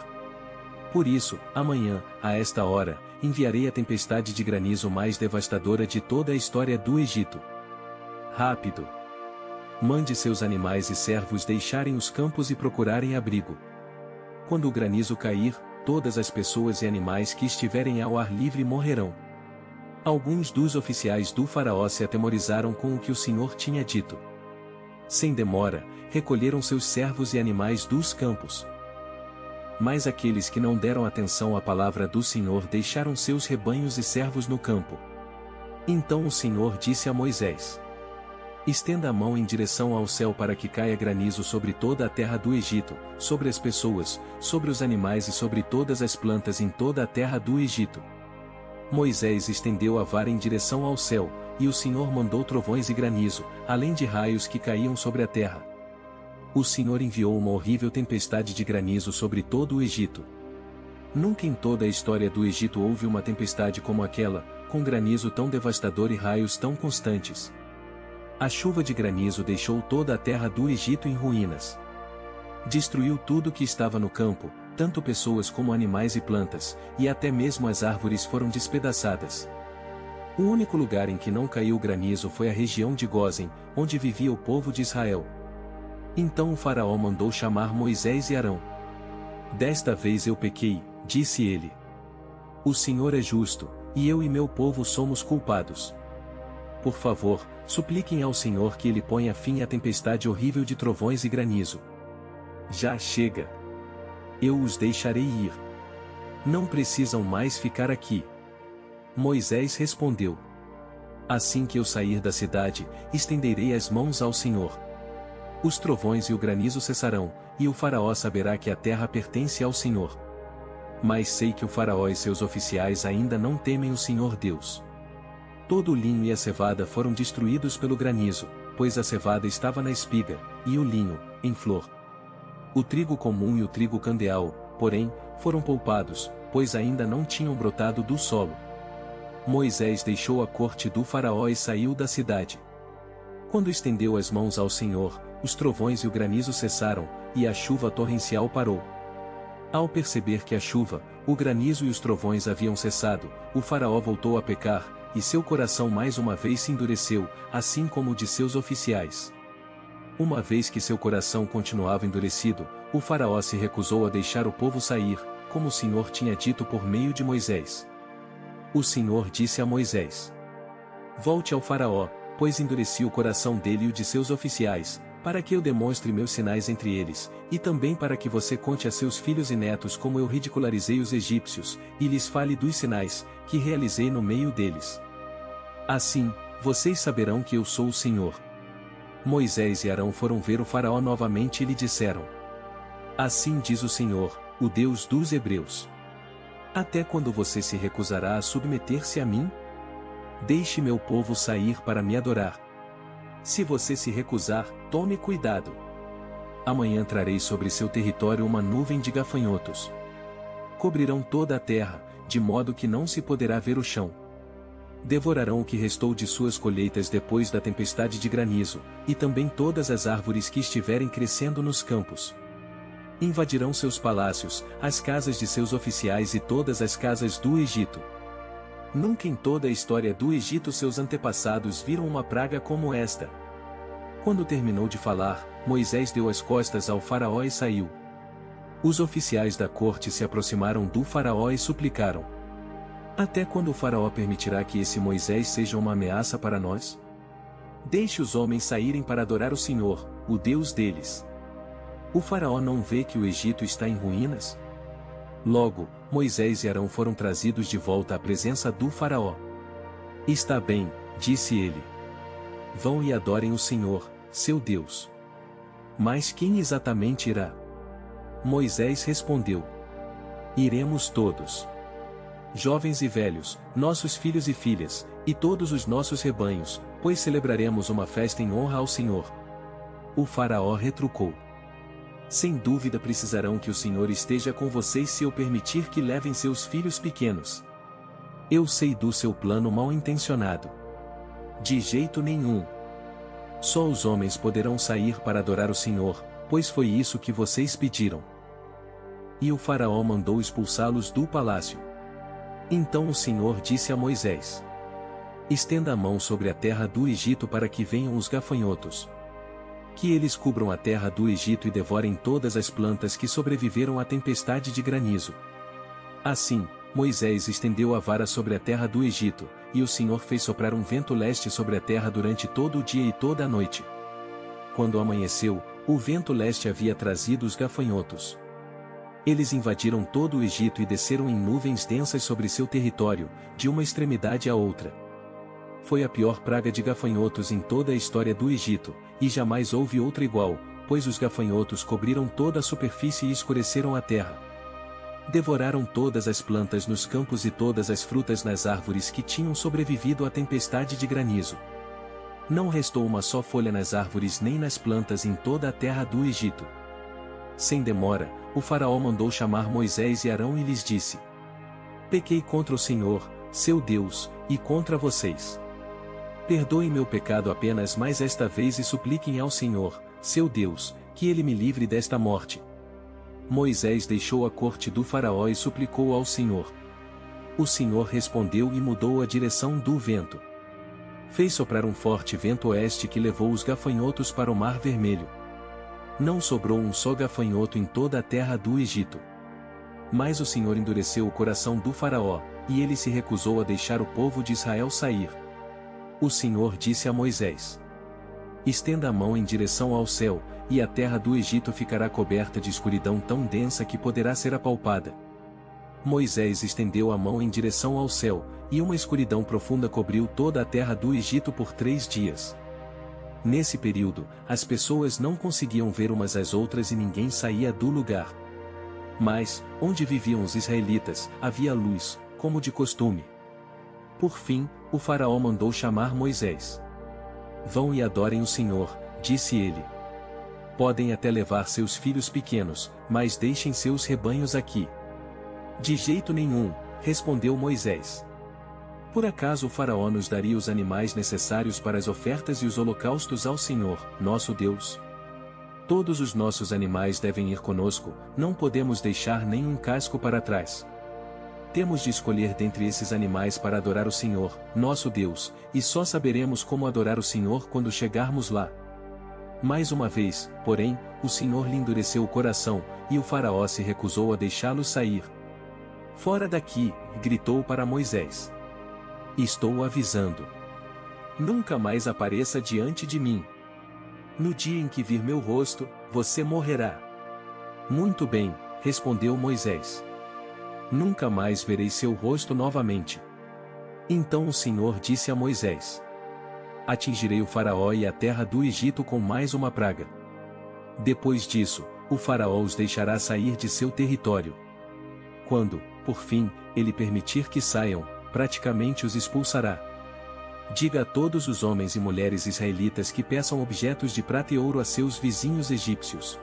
Por isso, amanhã, a esta hora, enviarei a tempestade de granizo mais devastadora de toda a história do Egito. Rápido! Mande seus animais e servos deixarem os campos e procurarem abrigo. Quando o granizo cair, todas as pessoas e animais que estiverem ao ar livre morrerão. Alguns dos oficiais do faraó se atemorizaram com o que o Senhor tinha dito. Sem demora, recolheram seus servos e animais dos campos. Mas aqueles que não deram atenção à palavra do Senhor deixaram seus rebanhos e servos no campo. Então o Senhor disse a Moisés: estenda a mão em direção ao céu para que caia granizo sobre toda a terra do Egito, sobre as pessoas, sobre os animais e sobre todas as plantas em toda a terra do Egito. Moisés estendeu a vara em direção ao céu, e o Senhor mandou trovões e granizo, além de raios que caíam sobre a terra. O Senhor enviou uma horrível tempestade de granizo sobre todo o Egito. Nunca em toda a história do Egito houve uma tempestade como aquela, com granizo tão devastador e raios tão constantes. A chuva de granizo deixou toda a terra do Egito em ruínas. Destruiu tudo que estava no campo, tanto pessoas como animais e plantas, e até mesmo as árvores foram despedaçadas. O único lugar em que não caiu granizo foi a região de Gósen, onde vivia o povo de Israel. Então o faraó mandou chamar Moisés e Arão. Desta vez eu pequei, disse ele. O Senhor é justo, e eu e meu povo somos culpados. Por favor, supliquem ao Senhor que ele ponha fim à tempestade horrível de trovões e granizo. Já chega. Eu os deixarei ir. Não precisam mais ficar aqui. Moisés respondeu: assim que eu sair da cidade, estenderei as mãos ao Senhor. Os trovões e o granizo cessarão, e o faraó saberá que a terra pertence ao Senhor. Mas sei que o faraó e seus oficiais ainda não temem o Senhor Deus. Todo o linho e a cevada foram destruídos pelo granizo, pois a cevada estava na espiga, e o linho, em flor. O trigo comum e o trigo candeal, porém, foram poupados, pois ainda não tinham brotado do solo. Moisés deixou a corte do faraó e saiu da cidade. Quando estendeu as mãos ao Senhor, os trovões e o granizo cessaram, e a chuva torrencial parou. Ao perceber que a chuva, o granizo e os trovões haviam cessado, o faraó voltou a pecar, e seu coração mais uma vez se endureceu, assim como o de seus oficiais. Uma vez que seu coração continuava endurecido, o faraó se recusou a deixar o povo sair, como o Senhor tinha dito por meio de Moisés. O Senhor disse a Moisés: volte ao faraó, pois endureci o coração dele e o de seus oficiais, para que eu demonstre meus sinais entre eles, e também para que você conte a seus filhos e netos como eu ridicularizei os egípcios, e lhes fale dos sinais que realizei no meio deles. Assim, vocês saberão que eu sou o Senhor. Moisés e Arão foram ver o faraó novamente e lhe disseram: Assim diz o Senhor, o Deus dos Hebreus. Até quando você se recusará a submeter-se a mim? Deixe meu povo sair para me adorar. Se você se recusar, tome cuidado. Amanhã trarei sobre seu território uma nuvem de gafanhotos. Cobrirão toda a terra, de modo que não se poderá ver o chão. Devorarão o que restou de suas colheitas depois da tempestade de granizo, e também todas as árvores que estiverem crescendo nos campos. Invadirão seus palácios, as casas de seus oficiais e todas as casas do Egito. Nunca em toda a história do Egito seus antepassados viram uma praga como esta. Quando terminou de falar, Moisés deu as costas ao faraó e saiu. Os oficiais da corte se aproximaram do faraó e suplicaram: Até quando o faraó permitirá que esse Moisés seja uma ameaça para nós? Deixe os homens saírem para adorar o Senhor, o Deus deles. O faraó não vê que o Egito está em ruínas? Logo, Moisés e Arão foram trazidos de volta à presença do faraó. Está bem, disse ele. Vão e adorem o Senhor, seu Deus. Mas quem exatamente irá? Moisés respondeu: Iremos todos. Jovens e velhos, nossos filhos e filhas, e todos os nossos rebanhos, pois celebraremos uma festa em honra ao Senhor. O faraó retrucou: Sem dúvida precisarão que o Senhor esteja com vocês se eu permitir que levem seus filhos pequenos. Eu sei do seu plano mal-intencionado. De jeito nenhum. Só os homens poderão sair para adorar o Senhor, pois foi isso que vocês pediram. E o faraó mandou expulsá-los do palácio. Então o Senhor disse a Moisés: Estenda a mão sobre a terra do Egito para que venham os gafanhotos. Que eles cubram a terra do Egito e devorem todas as plantas que sobreviveram à tempestade de granizo. Assim, Moisés estendeu a vara sobre a terra do Egito, e o Senhor fez soprar um vento leste sobre a terra durante todo o dia e toda a noite. Quando amanheceu, o vento leste havia trazido os gafanhotos. Eles invadiram todo o Egito e desceram em nuvens densas sobre seu território, de uma extremidade à outra. Foi a pior praga de gafanhotos em toda a história do Egito, e jamais houve outra igual, pois os gafanhotos cobriram toda a superfície e escureceram a terra. Devoraram todas as plantas nos campos e todas as frutas nas árvores que tinham sobrevivido à tempestade de granizo. Não restou uma só folha nas árvores nem nas plantas em toda a terra do Egito. Sem demora, o faraó mandou chamar Moisés e Arão e lhes disse: Pequei contra o Senhor, seu Deus, e contra vocês. Perdoem meu pecado apenas mais esta vez e supliquem ao Senhor, seu Deus, que ele me livre desta morte. Moisés deixou a corte do faraó e suplicou ao Senhor. O Senhor respondeu e mudou a direção do vento. Fez soprar um forte vento oeste que levou os gafanhotos para o Mar Vermelho. Não sobrou um só gafanhoto em toda a terra do Egito. Mas o Senhor endureceu o coração do faraó, e ele se recusou a deixar o povo de Israel sair. O Senhor disse a Moisés: Estenda a mão em direção ao céu, e a terra do Egito ficará coberta de escuridão tão densa que poderá ser apalpada. Moisés estendeu a mão em direção ao céu, e uma escuridão profunda cobriu toda a terra do Egito por 3 dias. Nesse período, as pessoas não conseguiam ver umas às outras e ninguém saía do lugar. Mas, onde viviam os israelitas, havia luz, como de costume. Por fim, o faraó mandou chamar Moisés. Vão e adorem o Senhor, disse ele. Podem até levar seus filhos pequenos, mas deixem seus rebanhos aqui. De jeito nenhum, respondeu Moisés. Por acaso o faraó nos daria os animais necessários para as ofertas e os holocaustos ao Senhor, nosso Deus? Todos os nossos animais devem ir conosco, não podemos deixar nenhum casco para trás. Temos de escolher dentre esses animais para adorar o Senhor, nosso Deus, e só saberemos como adorar o Senhor quando chegarmos lá. Mais uma vez, porém, o Senhor lhe endureceu o coração, e o faraó se recusou a deixá-los sair. Fora daqui, gritou para Moisés. Estou avisando. Nunca mais apareça diante de mim. No dia em que vir meu rosto, você morrerá. Muito bem, respondeu Moisés. Nunca mais verei seu rosto novamente. Então o Senhor disse a Moisés: atingirei o faraó e a terra do Egito com mais uma praga. Depois disso, o faraó os deixará sair de seu território. Quando, por fim, ele permitir que saiam, praticamente os expulsará. Diga a todos os homens e mulheres israelitas que peçam objetos de prata e ouro a seus vizinhos egípcios.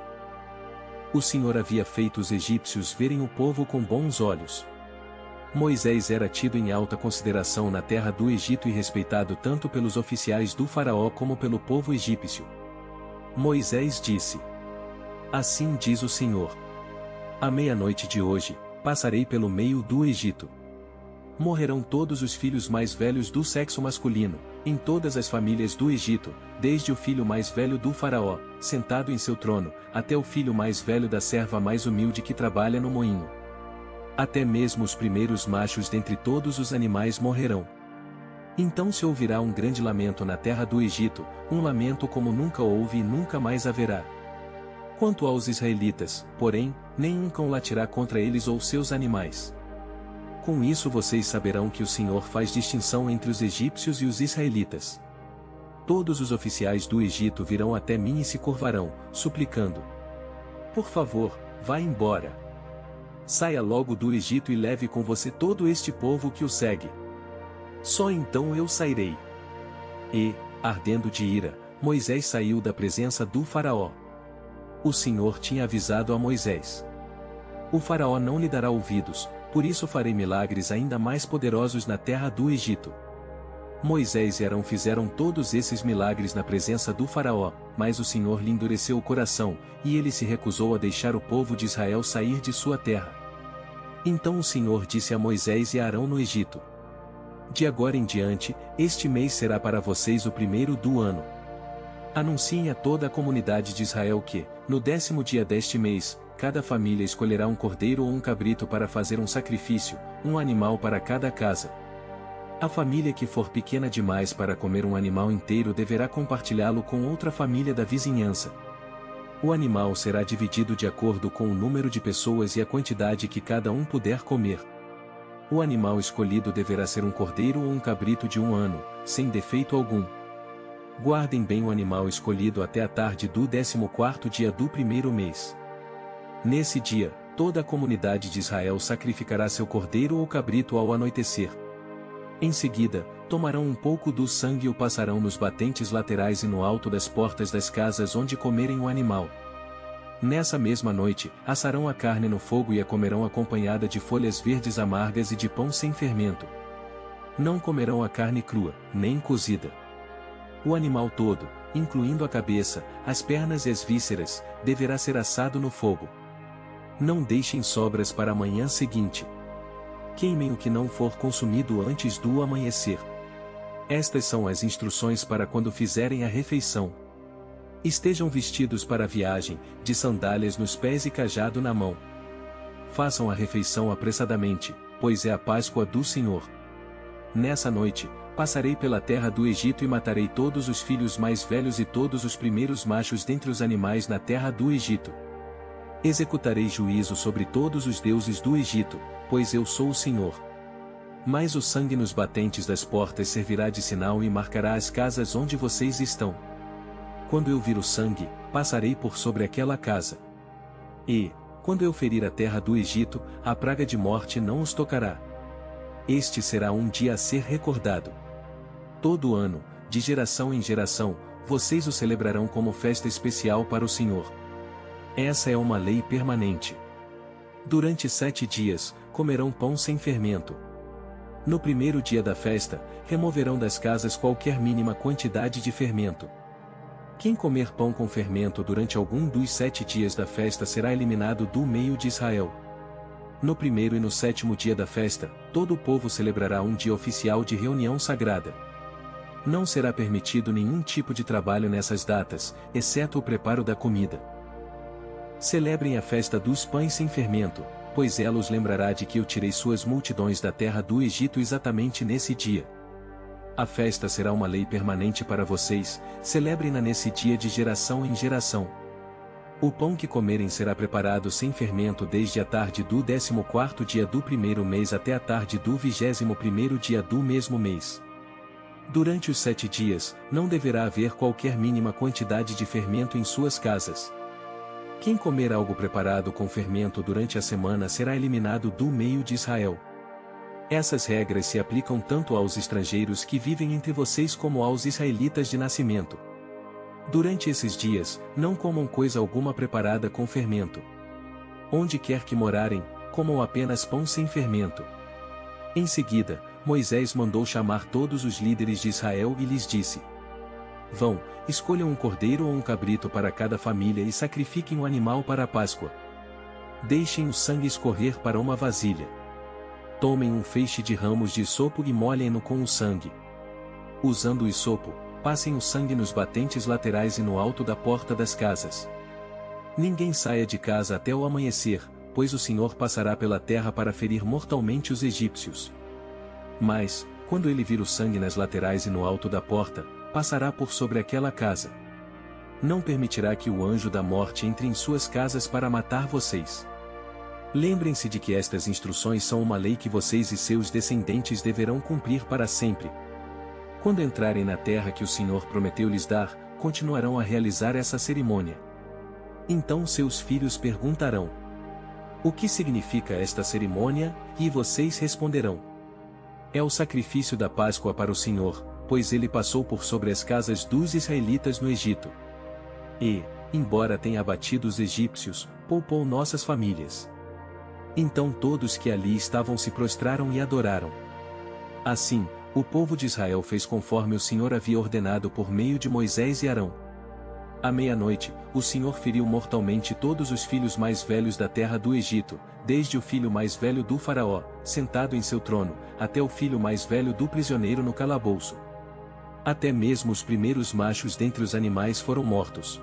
O Senhor havia feito os egípcios verem o povo com bons olhos. Moisés era tido em alta consideração na terra do Egito e respeitado tanto pelos oficiais do faraó como pelo povo egípcio. Moisés disse: Assim diz o Senhor: à meia-noite de hoje, passarei pelo meio do Egito. Morrerão todos os filhos mais velhos do sexo masculino, em todas as famílias do Egito, desde o filho mais velho do faraó, sentado em seu trono, até o filho mais velho da serva mais humilde que trabalha no moinho. Até mesmo os primeiros machos dentre todos os animais morrerão. Então se ouvirá um grande lamento na terra do Egito, um lamento como nunca houve e nunca mais haverá. Quanto aos israelitas, porém, nenhum cão latirá contra eles ou seus animais. Com isso vocês saberão que o Senhor faz distinção entre os egípcios e os israelitas. Todos os oficiais do Egito virão até mim e se curvarão, suplicando: por favor, vá embora. Saia logo do Egito e leve com você todo este povo que o segue. Só então eu sairei. E, ardendo de ira, Moisés saiu da presença do faraó. O Senhor tinha avisado a Moisés: o faraó não lhe dará ouvidos, por isso farei milagres ainda mais poderosos na terra do Egito. Moisés e Arão fizeram todos esses milagres na presença do faraó, mas o Senhor lhe endureceu o coração, e ele se recusou a deixar o povo de Israel sair de sua terra. Então o Senhor disse a Moisés e a Arão no Egito: de agora em diante, este mês será para vocês o primeiro do ano. Anunciem a toda a comunidade de Israel que, no 10º dia deste mês, cada família escolherá um cordeiro ou um cabrito para fazer um sacrifício, um animal para cada casa. A família que for pequena demais para comer um animal inteiro deverá compartilhá-lo com outra família da vizinhança. O animal será dividido de acordo com o número de pessoas e a quantidade que cada um puder comer. O animal escolhido deverá ser um cordeiro ou um cabrito de 1 ano, sem defeito algum. Guardem bem o animal escolhido até a tarde do 14º dia do primeiro mês. Nesse dia, toda a comunidade de Israel sacrificará seu cordeiro ou cabrito ao anoitecer. Em seguida, tomarão um pouco do sangue e o passarão nos batentes laterais e no alto das portas das casas onde comerem o animal. Nessa mesma noite, assarão a carne no fogo e a comerão acompanhada de folhas verdes amargas e de pão sem fermento. Não comerão a carne crua, nem cozida. O animal todo, incluindo a cabeça, as pernas e as vísceras, deverá ser assado no fogo. Não deixem sobras para a manhã seguinte. Queimem o que não for consumido antes do amanhecer. Estas são as instruções para quando fizerem a refeição. Estejam vestidos para a viagem, de sandálias nos pés e cajado na mão. Façam a refeição apressadamente, pois é a Páscoa do Senhor. Nessa noite, passarei pela terra do Egito e matarei todos os filhos mais velhos e todos os primeiros machos dentre os animais na terra do Egito. Executarei juízo sobre todos os deuses do Egito, pois eu sou o Senhor. Mas o sangue nos batentes das portas servirá de sinal e marcará as casas onde vocês estão. Quando eu vir o sangue, passarei por sobre aquela casa. E, quando eu ferir a terra do Egito, a praga de morte não os tocará. Este será um dia a ser recordado. Todo ano, de geração em geração, vocês o celebrarão como festa especial para o Senhor. Essa é uma lei permanente. Durante 7 dias, comerão pão sem fermento. No primeiro dia da festa, removerão das casas qualquer mínima quantidade de fermento. Quem comer pão com fermento durante algum dos 7 dias da festa será eliminado do meio de Israel. No primeiro e no 7º dia da festa, todo o povo celebrará um dia oficial de reunião sagrada. Não será permitido nenhum tipo de trabalho nessas datas, exceto o preparo da comida. Celebrem a festa dos pães sem fermento, pois ela os lembrará de que eu tirei suas multidões da terra do Egito exatamente nesse dia. A festa será uma lei permanente para vocês, celebrem-na nesse dia de geração em geração. O pão que comerem será preparado sem fermento desde a tarde do 14º dia do primeiro mês até a tarde do 21º dia do mesmo mês. Durante os 7 dias, não deverá haver qualquer mínima quantidade de fermento em suas casas. Quem comer algo preparado com fermento durante a semana será eliminado do meio de Israel. Essas regras se aplicam tanto aos estrangeiros que vivem entre vocês como aos israelitas de nascimento. Durante esses dias, não comam coisa alguma preparada com fermento. Onde quer que morarem, comam apenas pão sem fermento. Em seguida, Moisés mandou chamar todos os líderes de Israel e lhes disse: Vão, escolham um cordeiro ou um cabrito para cada família e sacrifiquem o animal para a Páscoa. Deixem o sangue escorrer para uma vasilha. Tomem um feixe de ramos de isopo e molhem-no com o sangue. Usando o isopo, passem o sangue nos batentes laterais e no alto da porta das casas. Ninguém saia de casa até o amanhecer, pois o Senhor passará pela terra para ferir mortalmente os egípcios. Mas, quando ele vir o sangue nas laterais e no alto da porta, passará por sobre aquela casa. Não permitirá que o anjo da morte entre em suas casas para matar vocês. Lembrem-se de que estas instruções são uma lei que vocês e seus descendentes deverão cumprir para sempre. Quando entrarem na terra que o Senhor prometeu lhes dar, continuarão a realizar essa cerimônia. Então seus filhos perguntarão: o que significa esta cerimônia? E vocês responderão: é o sacrifício da Páscoa para o Senhor, pois ele passou por sobre as casas dos israelitas no Egito. E, embora tenha abatido os egípcios, poupou nossas famílias. Então todos que ali estavam se prostraram e adoraram. Assim, o povo de Israel fez conforme o Senhor havia ordenado por meio de Moisés e Arão. À meia-noite, o Senhor feriu mortalmente todos os filhos mais velhos da terra do Egito, desde o filho mais velho do faraó, sentado em seu trono, até o filho mais velho do prisioneiro no calabouço. Até mesmo os primeiros machos dentre os animais foram mortos.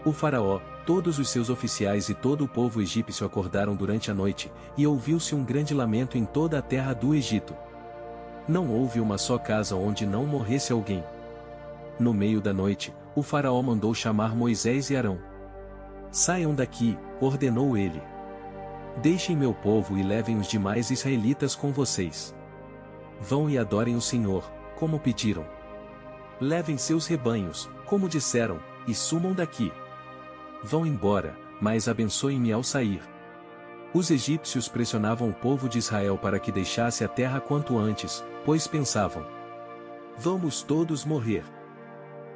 O faraó, todos os seus oficiais e todo o povo egípcio acordaram durante a noite, e ouviu-se um grande lamento em toda a terra do Egito. Não houve uma só casa onde não morresse alguém. No meio da noite, o faraó mandou chamar Moisés e Arão. Saiam daqui, ordenou ele. Deixem meu povo e levem os demais israelitas com vocês. Vão e adorem o Senhor, como pediram. Levem seus rebanhos, como disseram, e sumam daqui. Vão embora, mas abençoem-me ao sair. Os egípcios pressionavam o povo de Israel para que deixasse a terra quanto antes, pois pensavam: vamos todos morrer.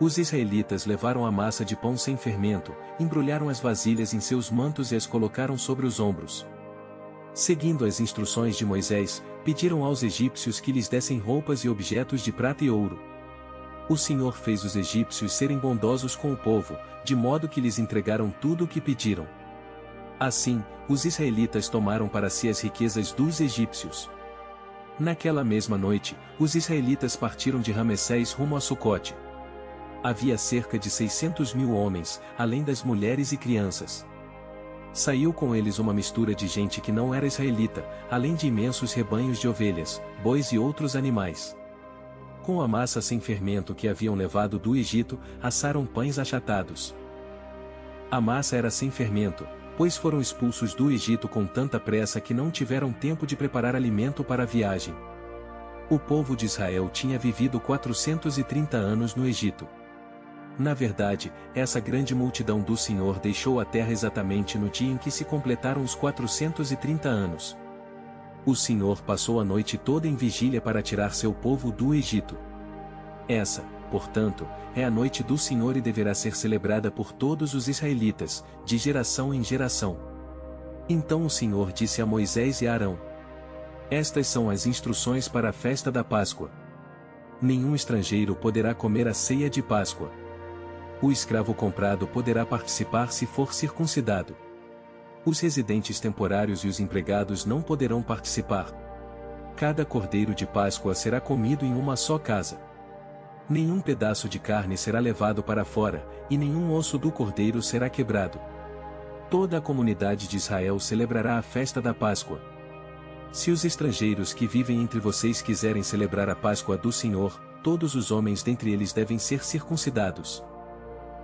Os israelitas levaram a massa de pão sem fermento, embrulharam as vasilhas em seus mantos e as colocaram sobre os ombros. Seguindo as instruções de Moisés, pediram aos egípcios que lhes dessem roupas e objetos de prata e ouro. O Senhor fez os egípcios serem bondosos com o povo, de modo que lhes entregaram tudo o que pediram. Assim, os israelitas tomaram para si as riquezas dos egípcios. Naquela mesma noite, os israelitas partiram de Ramessés rumo a Sucote. Havia cerca de 600.000 homens, além das mulheres e crianças. Saiu com eles uma mistura de gente que não era israelita, além de imensos rebanhos de ovelhas, bois e outros animais. Com a massa sem fermento que haviam levado do Egito, assaram pães achatados. A massa era sem fermento, pois foram expulsos do Egito com tanta pressa que não tiveram tempo de preparar alimento para a viagem. O povo de Israel tinha vivido 430 anos no Egito. Na verdade, essa grande multidão do Senhor deixou a terra exatamente no dia em que se completaram os 430 anos. O Senhor passou a noite toda em vigília para tirar seu povo do Egito. Essa, portanto, é a noite do Senhor e deverá ser celebrada por todos os israelitas, de geração em geração. Então o Senhor disse a Moisés e a Arão: estas são as instruções para a festa da Páscoa. Nenhum estrangeiro poderá comer a ceia de Páscoa. O escravo comprado poderá participar se for circuncidado. Os residentes temporários e os empregados não poderão participar. Cada cordeiro de Páscoa será comido em uma só casa. Nenhum pedaço de carne será levado para fora, e nenhum osso do cordeiro será quebrado. Toda a comunidade de Israel celebrará a festa da Páscoa. Se os estrangeiros que vivem entre vocês quiserem celebrar a Páscoa do Senhor, todos os homens dentre eles devem ser circuncidados.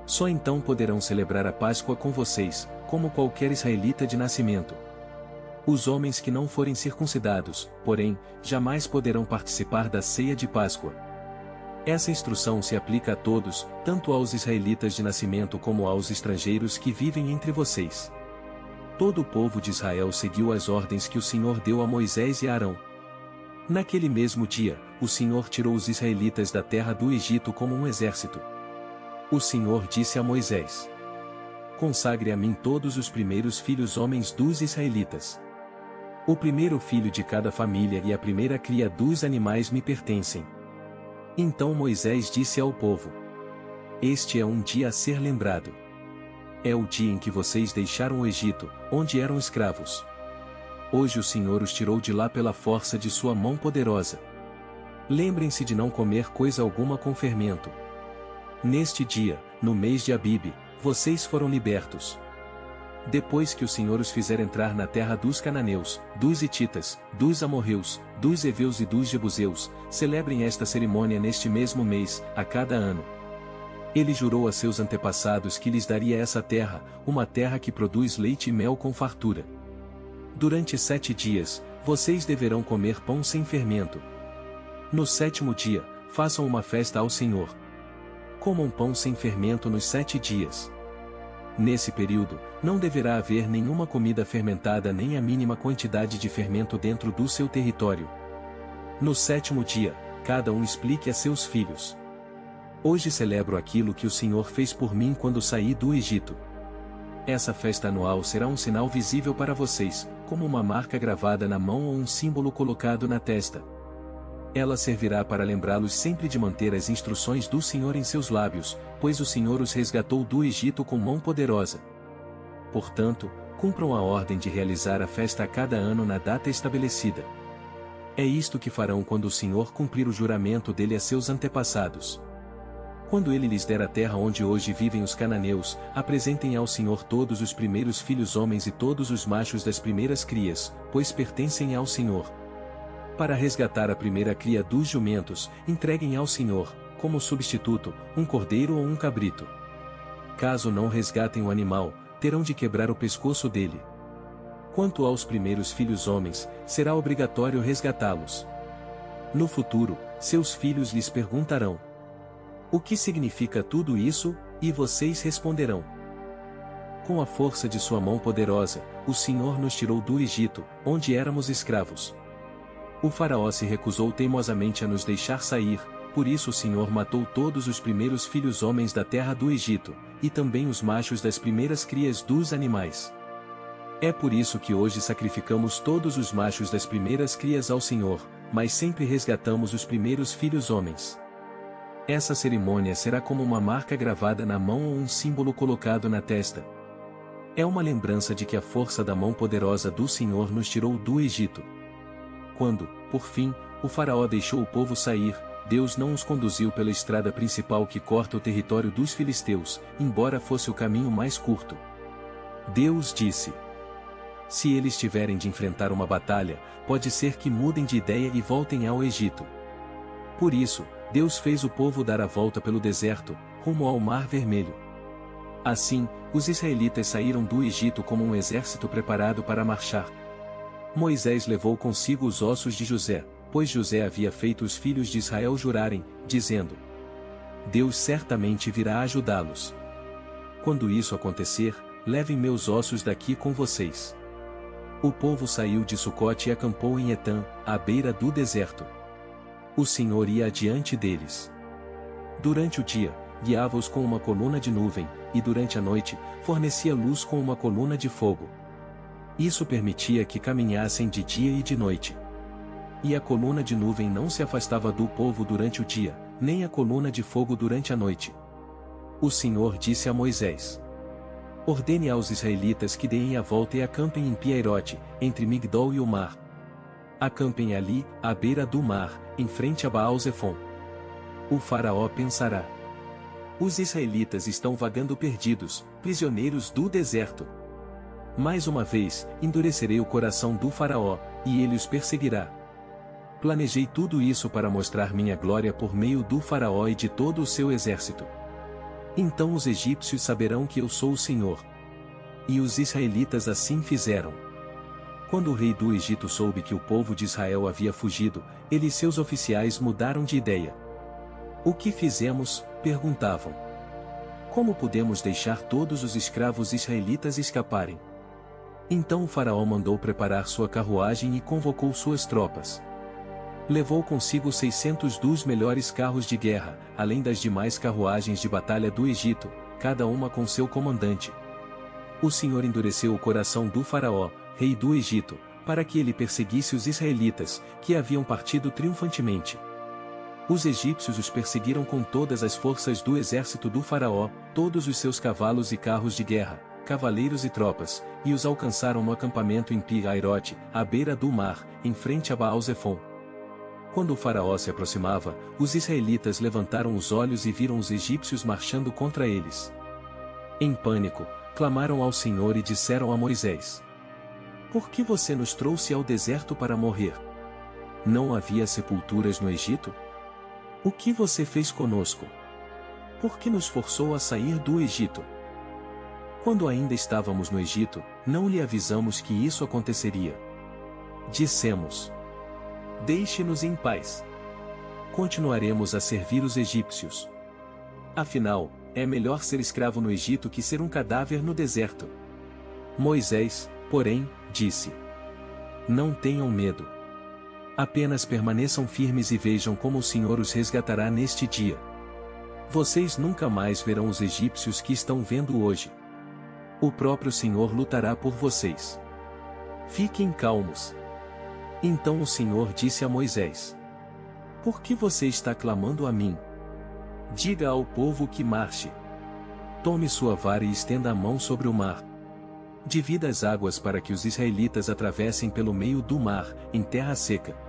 Só então poderão celebrar a Páscoa com vocês, como qualquer israelita de nascimento. Os homens que não forem circuncidados, porém, jamais poderão participar da ceia de Páscoa. Essa instrução se aplica a todos, tanto aos israelitas de nascimento como aos estrangeiros que vivem entre vocês. Todo o povo de Israel seguiu as ordens que o Senhor deu a Moisés e a Arão. Naquele mesmo dia, o Senhor tirou os israelitas da terra do Egito como um exército. O Senhor disse a Moisés: consagre a mim todos os primeiros filhos homens dos israelitas. O primeiro filho de cada família e a primeira cria dos animais me pertencem. Então Moisés disse ao povo: este é um dia a ser lembrado. É o dia em que vocês deixaram o Egito, onde eram escravos. Hoje o Senhor os tirou de lá pela força de sua mão poderosa. Lembrem-se de não comer coisa alguma com fermento. Neste dia, no mês de Abibe, vocês foram libertos. Depois que o Senhor os fizer entrar na terra dos cananeus, dos hititas, dos amorreus, dos heveus e dos jebuseus, celebrem esta cerimônia neste mesmo mês, a cada ano. Ele jurou a seus antepassados que lhes daria essa terra, uma terra que produz leite e mel com fartura. Durante 7 dias, vocês deverão comer pão sem fermento. No 7º dia, façam uma festa ao Senhor. Comam pão sem fermento nos 7 dias. Nesse período, não deverá haver nenhuma comida fermentada nem a mínima quantidade de fermento dentro do seu território. No 7º dia, cada um explique a seus filhos: hoje celebro aquilo que o Senhor fez por mim quando saí do Egito. Essa festa anual será um sinal visível para vocês, como uma marca gravada na mão ou um símbolo colocado na testa. Ela servirá para lembrá-los sempre de manter as instruções do Senhor em seus lábios, pois o Senhor os resgatou do Egito com mão poderosa. Portanto, cumpram a ordem de realizar a festa a cada ano na data estabelecida. É isto que farão quando o Senhor cumprir o juramento dele a seus antepassados. Quando ele lhes der a terra onde hoje vivem os cananeus, apresentem ao Senhor todos os primeiros filhos homens e todos os machos das primeiras crias, pois pertencem ao Senhor. Para resgatar a primeira cria dos jumentos, entreguem ao Senhor, como substituto, um cordeiro ou um cabrito. Caso não resgatem o animal, terão de quebrar o pescoço dele. Quanto aos primeiros filhos homens, será obrigatório resgatá-los. No futuro, seus filhos lhes perguntarão: o que significa tudo isso? E vocês responderão: com a força de sua mão poderosa, o Senhor nos tirou do Egito, onde éramos escravos. O faraó se recusou teimosamente a nos deixar sair, por isso o Senhor matou todos os primeiros filhos homens da terra do Egito, e também os machos das primeiras crias dos animais. É por isso que hoje sacrificamos todos os machos das primeiras crias ao Senhor, mas sempre resgatamos os primeiros filhos homens. Essa cerimônia será como uma marca gravada na mão ou um símbolo colocado na testa. É uma lembrança de que a força da mão poderosa do Senhor nos tirou do Egito. Quando, por fim, o faraó deixou o povo sair, Deus não os conduziu pela estrada principal que corta o território dos filisteus, embora fosse o caminho mais curto. Deus disse: se eles tiverem de enfrentar uma batalha, pode ser que mudem de ideia e voltem ao Egito. Por isso, Deus fez o povo dar a volta pelo deserto, rumo ao Mar Vermelho. Assim, os israelitas saíram do Egito como um exército preparado para marchar. Moisés levou consigo os ossos de José, pois José havia feito os filhos de Israel jurarem, dizendo: Deus certamente virá ajudá-los. Quando isso acontecer, levem meus ossos daqui com vocês. O povo saiu de Sucote e acampou em Etã, à beira do deserto. O Senhor ia adiante deles. Durante o dia, guiava-os com uma coluna de nuvem, e durante a noite, fornecia luz com uma coluna de fogo. Isso permitia que caminhassem de dia e de noite. E a coluna de nuvem não se afastava do povo durante o dia, nem a coluna de fogo durante a noite. O Senhor disse a Moisés: ordene aos israelitas que deem a volta e acampem em Piairote, entre Migdol e o mar. Acampem ali, à beira do mar, em frente a Baal-Zefon. O faraó pensará: os israelitas estão vagando perdidos, prisioneiros do deserto. Mais uma vez, endurecerei o coração do faraó, e ele os perseguirá. Planejei tudo isso para mostrar minha glória por meio do faraó e de todo o seu exército. Então os egípcios saberão que eu sou o Senhor. E os israelitas assim fizeram. Quando o rei do Egito soube que o povo de Israel havia fugido, ele e seus oficiais mudaram de ideia. O que fizemos? Perguntavam. Como podemos deixar todos os escravos israelitas escaparem? Então o faraó mandou preparar sua carruagem e convocou suas tropas. Levou consigo 600 dos melhores carros de guerra, além das demais carruagens de batalha do Egito, cada uma com seu comandante. O Senhor endureceu o coração do faraó, rei do Egito, para que ele perseguisse os israelitas, que haviam partido triunfantemente. Os egípcios os perseguiram com todas as forças do exército do faraó, todos os seus cavalos e carros de guerra, cavaleiros e tropas, e os alcançaram no acampamento em Pi-Hairote, à beira do mar, em frente a Baal-Zefon. Quando o faraó se aproximava, os israelitas levantaram os olhos e viram os egípcios marchando contra eles. Em pânico, clamaram ao Senhor e disseram a Moisés: Por que você nos trouxe ao deserto para morrer? Não havia sepulturas no Egito? O que você fez conosco? Por que nos forçou a sair do Egito? Quando ainda estávamos no Egito, não lhe avisamos que isso aconteceria. Dissemos: Deixe-nos em paz. Continuaremos a servir os egípcios. Afinal, é melhor ser escravo no Egito que ser um cadáver no deserto. Moisés, porém, disse: Não tenham medo. Apenas permaneçam firmes e vejam como o Senhor os resgatará neste dia. Vocês nunca mais verão os egípcios que estão vendo hoje. O próprio Senhor lutará por vocês. Fiquem calmos. Então o Senhor disse a Moisés: Por que você está clamando a mim? Diga ao povo que marche. Tome sua vara e estenda a mão sobre o mar. Divida as águas para que os israelitas atravessem pelo meio do mar, em terra seca.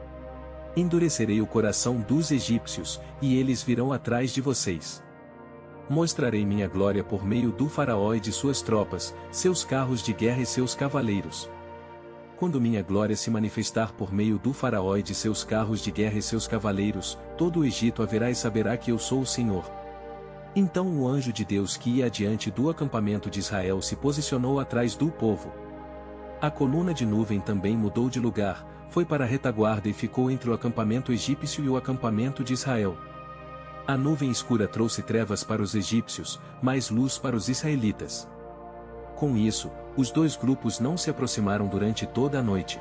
Endurecerei o coração dos egípcios, e eles virão atrás de vocês. Mostrarei minha glória por meio do faraó e de suas tropas, seus carros de guerra e seus cavaleiros. Quando minha glória se manifestar por meio do faraó e de seus carros de guerra e seus cavaleiros, todo o Egito haverá e saberá que eu sou o Senhor. Então o anjo de Deus que ia adiante do acampamento de Israel se posicionou atrás do povo. A coluna de nuvem também mudou de lugar, foi para a retaguarda e ficou entre o acampamento egípcio e o acampamento de Israel. A nuvem escura trouxe trevas para os egípcios, mas luz para os israelitas. Com isso, os dois grupos não se aproximaram durante toda a noite.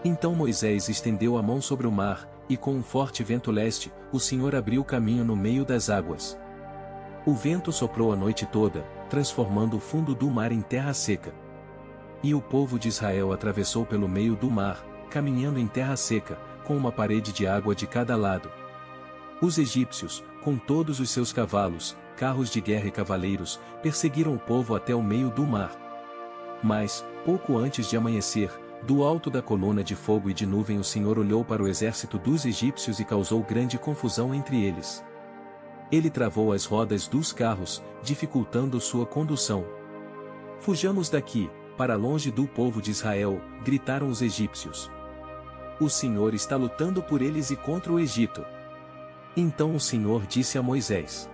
Então Moisés estendeu a mão sobre o mar, e com um forte vento leste, o Senhor abriu caminho no meio das águas. O vento soprou a noite toda, transformando o fundo do mar em terra seca. E o povo de Israel atravessou pelo meio do mar, caminhando em terra seca, com uma parede de água de cada lado. Os egípcios, com todos os seus cavalos, carros de guerra e cavaleiros, perseguiram o povo até o meio do mar. Mas, pouco antes de amanhecer, do alto da coluna de fogo e de nuvem o Senhor olhou para o exército dos egípcios e causou grande confusão entre eles. Ele travou as rodas dos carros, dificultando sua condução. Fujamos daqui, para longe do povo de Israel, gritaram os egípcios. O Senhor está lutando por eles e contra o Egito. Então o Senhor disse a Moisés: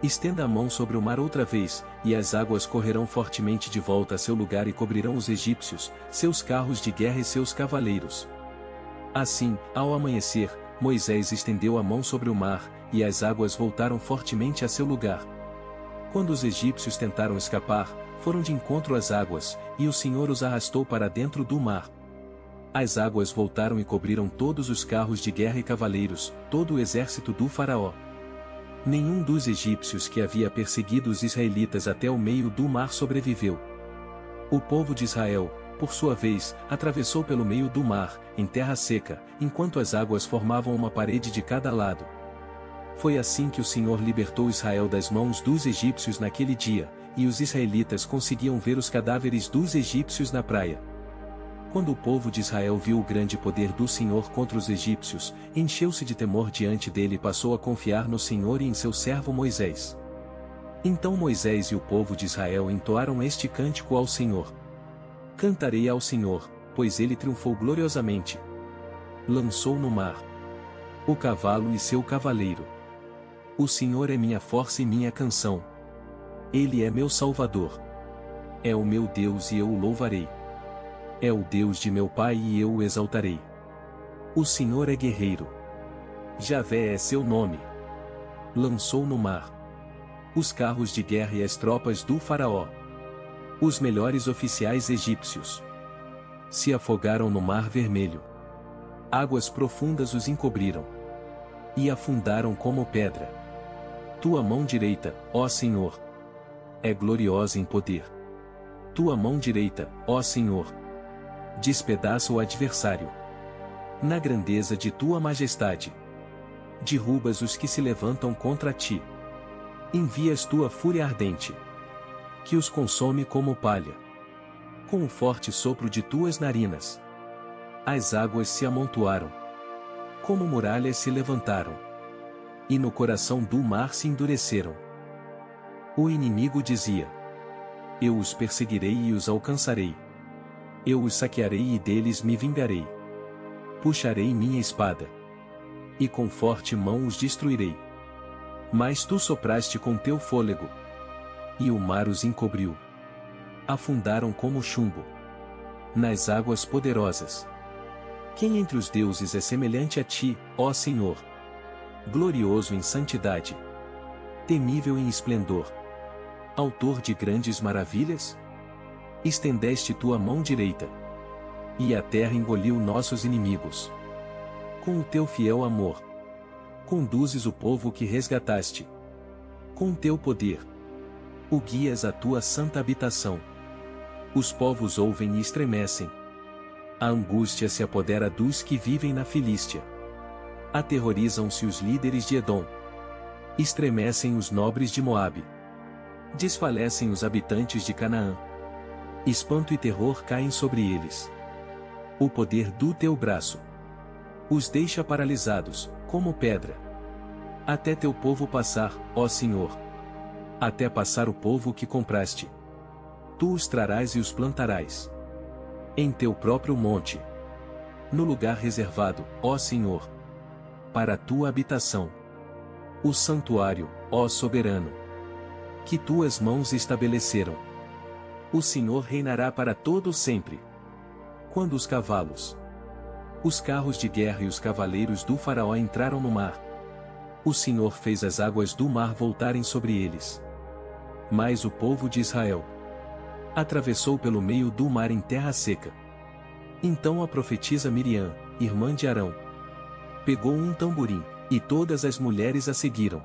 Estenda a mão sobre o mar outra vez, e as águas correrão fortemente de volta a seu lugar e cobrirão os egípcios, seus carros de guerra e seus cavaleiros. Assim, ao amanhecer, Moisés estendeu a mão sobre o mar, e as águas voltaram fortemente a seu lugar. Quando os egípcios tentaram escapar, foram de encontro às águas, e o Senhor os arrastou para dentro do mar. As águas voltaram e cobriram todos os carros de guerra e cavaleiros, todo o exército do faraó. Nenhum dos egípcios que havia perseguido os israelitas até o meio do mar sobreviveu. O povo de Israel, por sua vez, atravessou pelo meio do mar, em terra seca, enquanto as águas formavam uma parede de cada lado. Foi assim que o Senhor libertou Israel das mãos dos egípcios naquele dia, e os israelitas conseguiam ver os cadáveres dos egípcios na praia. Quando o povo de Israel viu o grande poder do Senhor contra os egípcios, encheu-se de temor diante dele e passou a confiar no Senhor e em seu servo Moisés. Então Moisés e o povo de Israel entoaram este cântico ao Senhor. Cantarei ao Senhor, pois ele triunfou gloriosamente. Lançou no mar o cavalo e seu cavaleiro. O Senhor é minha força e minha canção. Ele é meu Salvador. É o meu Deus e eu o louvarei. É o Deus de meu pai e eu o exaltarei. O Senhor é guerreiro. Javé é seu nome. lançou no mar os carros de guerra e as tropas do faraó. Os melhores oficiais egípcios se afogaram no Mar Vermelho. Águas profundas os encobriram e afundaram como pedra. Tua mão direita, ó Senhor, é gloriosa em poder. Tua mão direita, ó Senhor, despedaça o adversário. Na grandeza de tua majestade, derrubas os que se levantam contra ti. Envias tua fúria ardente, que os consome como palha. Com o forte sopro de tuas narinas, as águas se amontoaram, como muralhas se levantaram, e no coração do mar se endureceram. O inimigo dizia: eu os perseguirei e os alcançarei. Eu os saquearei e deles me vingarei. Puxarei minha espada, e com forte mão os destruirei. Mas tu sopraste com teu fôlego, e o mar os encobriu. Afundaram como chumbo nas águas poderosas. Quem entre os deuses é semelhante a ti, ó Senhor? Glorioso em santidade, temível em esplendor, autor de grandes maravilhas? Estendeste tua mão direita, e a terra engoliu nossos inimigos. Com o teu fiel amor, conduzes o povo que resgataste. Com teu poder, o guias à tua santa habitação. Os povos ouvem e estremecem. A angústia se apodera dos que vivem na Filístia. Aterrorizam-se os líderes de Edom. Estremecem os nobres de Moabe. Desfalecem os habitantes de Canaã. Espanto e terror caem sobre eles. O poder do teu braço os deixa paralisados, como pedra. Até teu povo passar, ó Senhor. Até passar o povo que compraste. Tu os trarás e os plantarás em teu próprio monte, no lugar reservado, ó Senhor, para a tua habitação. O santuário, ó soberano, que tuas mãos estabeleceram. O Senhor reinará para todo sempre. Quando os cavalos, os carros de guerra e os cavaleiros do faraó entraram no mar, o Senhor fez as águas do mar voltarem sobre eles. Mas o povo de Israel atravessou pelo meio do mar em terra seca. Então a profetisa Miriam, irmã de Arão, pegou um tamborim, e todas as mulheres a seguiram,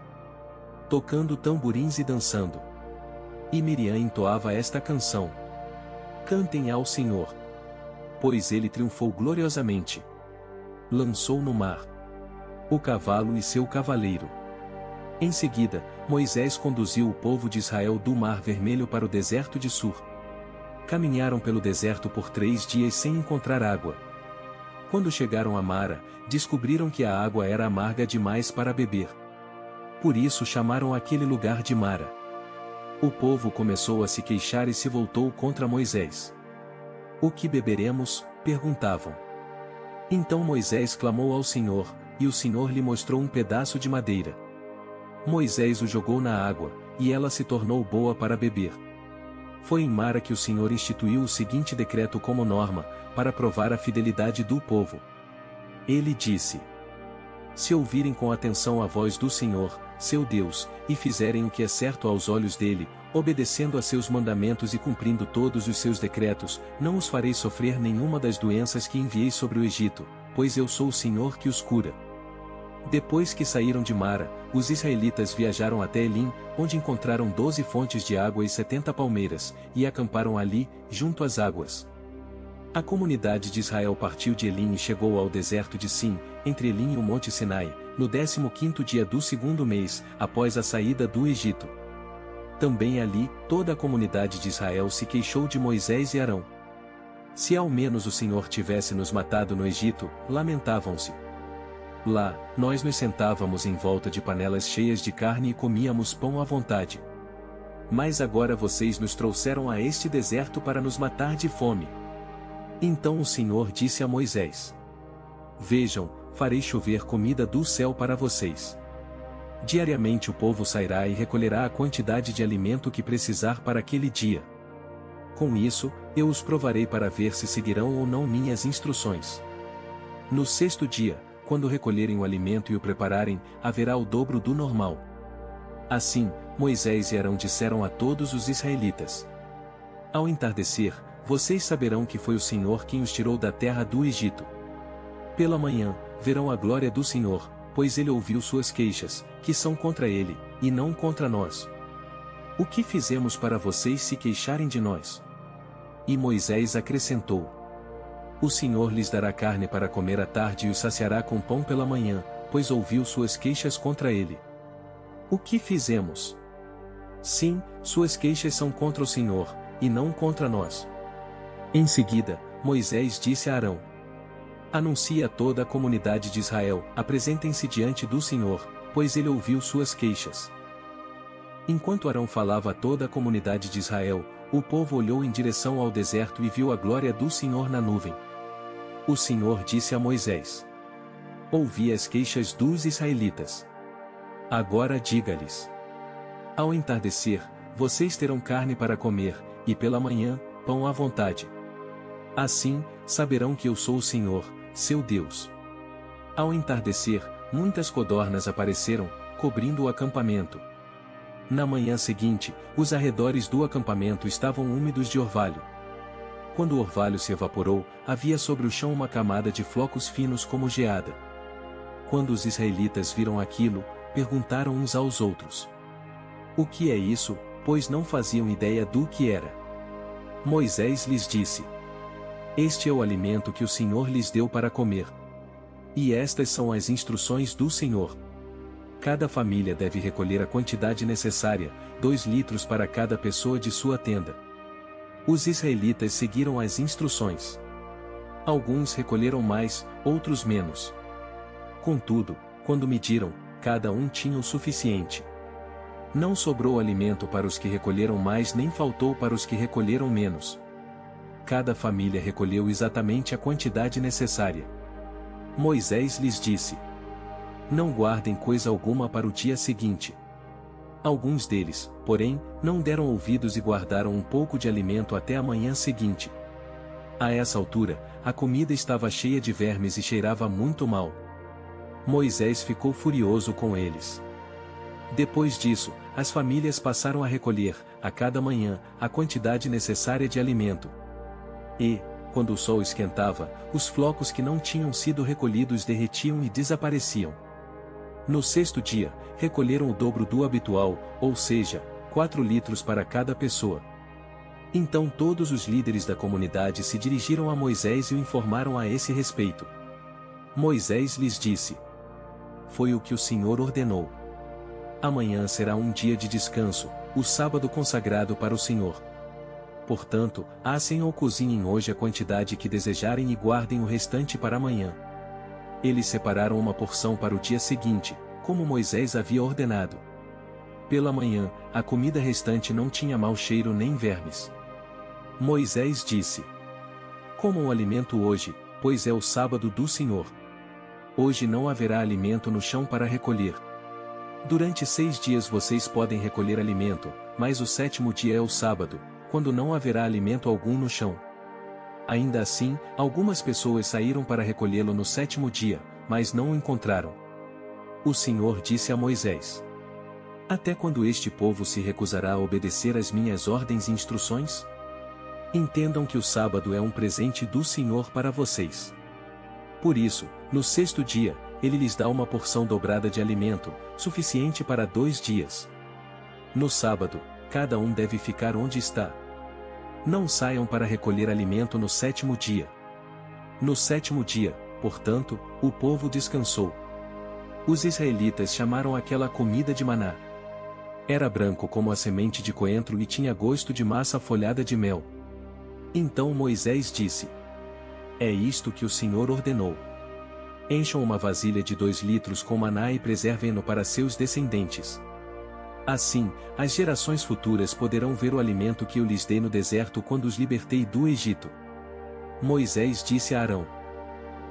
tocando tamborins e dançando. E Miriam entoava esta canção: Cantem ao Senhor, pois ele triunfou gloriosamente. Lançou no mar o cavalo e seu cavaleiro. Em seguida, Moisés conduziu o povo de Israel do Mar Vermelho para o deserto de Sur. Caminharam pelo deserto por 3 dias sem encontrar água. Quando chegaram a Mara, descobriram que a água era amarga demais para beber. Por isso chamaram aquele lugar de Mara. O povo começou a se queixar e se voltou contra Moisés. O que beberemos? Perguntavam. Então Moisés clamou ao Senhor, e o Senhor lhe mostrou um pedaço de madeira. Moisés o jogou na água, e ela se tornou boa para beber. Foi em Mara que o Senhor instituiu o seguinte decreto como norma, para provar a fidelidade do povo. Ele disse: Se ouvirem com atenção a voz do Senhor, seu Deus, e fizerem o que é certo aos olhos dele, obedecendo a seus mandamentos e cumprindo todos os seus decretos, não os farei sofrer nenhuma das doenças que enviei sobre o Egito, pois eu sou o Senhor que os cura. Depois que saíram de Mara, os israelitas viajaram até Elim, onde encontraram 12 fontes de água e 70 palmeiras, e acamparam ali, junto às águas. A comunidade de Israel partiu de Elim e chegou ao deserto de Sim, entre Elim e o Monte Sinai, no 15º dia do 2º mês, após a saída do Egito. Também ali, toda a comunidade de Israel se queixou de Moisés e Arão. Se ao menos o Senhor tivesse nos matado no Egito, lamentavam-se. Lá, nós nos sentávamos em volta de panelas cheias de carne e comíamos pão à vontade. Mas agora vocês nos trouxeram a este deserto para nos matar de fome. Então o Senhor disse a Moisés: Vejam, farei chover comida do céu para vocês. Diariamente o povo sairá e recolherá a quantidade de alimento que precisar para aquele dia. Com isso, eu os provarei para ver se seguirão ou não minhas instruções. No 6º dia, quando recolherem o alimento e o prepararem, haverá o dobro do normal. Assim, Moisés e Arão disseram a todos os israelitas: Ao entardecer, vocês saberão que foi o Senhor quem os tirou da terra do Egito. Pela manhã, verão a glória do Senhor, pois ele ouviu suas queixas, que são contra ele, e não contra nós. O que fizemos para vocês se queixarem de nós? E Moisés acrescentou: O Senhor lhes dará carne para comer à tarde e os saciará com pão pela manhã, pois ouviu suas queixas contra ele. O que fizemos? Sim, suas queixas são contra o Senhor, e não contra nós. Em seguida, Moisés disse a Arão: Anuncie a toda a comunidade de Israel, apresentem-se diante do Senhor, pois ele ouviu suas queixas. Enquanto Arão falava a toda a comunidade de Israel, o povo olhou em direção ao deserto e viu a glória do Senhor na nuvem. O Senhor disse a Moisés: Ouvi as queixas dos israelitas. Agora diga-lhes: Ao entardecer, vocês terão carne para comer, e pela manhã, pão à vontade. Assim, saberão que eu sou o Senhor, seu Deus. Ao entardecer, muitas codornas apareceram, cobrindo o acampamento. Na manhã seguinte, os arredores do acampamento estavam úmidos de orvalho. Quando o orvalho se evaporou, havia sobre o chão uma camada de flocos finos como geada. Quando os israelitas viram aquilo, perguntaram uns aos outros: O que é isso? Pois não faziam ideia do que era. Moisés lhes disse: Este é o alimento que o Senhor lhes deu para comer. E estas são as instruções do Senhor. Cada família deve recolher a quantidade necessária, 2 litros para cada pessoa de sua tenda. Os israelitas seguiram as instruções. Alguns recolheram mais, outros menos. Contudo, quando mediram, cada um tinha o suficiente. Não sobrou alimento para os que recolheram mais nem faltou para os que recolheram menos. Cada família recolheu exatamente a quantidade necessária. Moisés lhes disse: Não guardem coisa alguma para o dia seguinte. Alguns deles, porém, não deram ouvidos e guardaram um pouco de alimento até a manhã seguinte. A essa altura, a comida estava cheia de vermes e cheirava muito mal. Moisés ficou furioso com eles. Depois disso, as famílias passaram a recolher, a cada manhã, a quantidade necessária de alimento. E, quando o sol esquentava, os flocos que não tinham sido recolhidos derretiam e desapareciam. No 6º dia, recolheram o dobro do habitual, ou seja, 4 litros para cada pessoa. Então todos os líderes da comunidade se dirigiram a Moisés e o informaram a esse respeito. Moisés lhes disse: Foi o que o Senhor ordenou. Amanhã será um dia de descanso, o sábado consagrado para o Senhor. Portanto, assem ou cozinhem hoje a quantidade que desejarem e guardem o restante para amanhã. Eles separaram uma porção para o dia seguinte, como Moisés havia ordenado. Pela manhã, a comida restante não tinha mau cheiro nem vermes. Moisés disse: Comam o alimento hoje, pois é o sábado do Senhor. Hoje não haverá alimento no chão para recolher. Durante 6 dias vocês podem recolher alimento, mas o 7º dia é o sábado, quando não haverá alimento algum no chão. Ainda assim, algumas pessoas saíram para recolhê-lo no 7º dia, mas não o encontraram. O Senhor disse a Moisés: Até quando este povo se recusará a obedecer às minhas ordens e instruções? Entendam que o sábado é um presente do Senhor para vocês. Por isso, no 6º dia, ele lhes dá uma porção dobrada de alimento, suficiente para 2 dias. No sábado, cada um deve ficar onde está. Não saiam para recolher alimento no 7º dia. No 7º dia, portanto, o povo descansou. Os israelitas chamaram aquela comida de maná. Era branco como a semente de coentro e tinha gosto de massa folhada de mel. Então Moisés disse: É isto que o Senhor ordenou. Encham uma vasilha de 2 litros com maná e preservem-no para seus descendentes. Assim, as gerações futuras poderão ver o alimento que eu lhes dei no deserto quando os libertei do Egito. Moisés disse a Arão: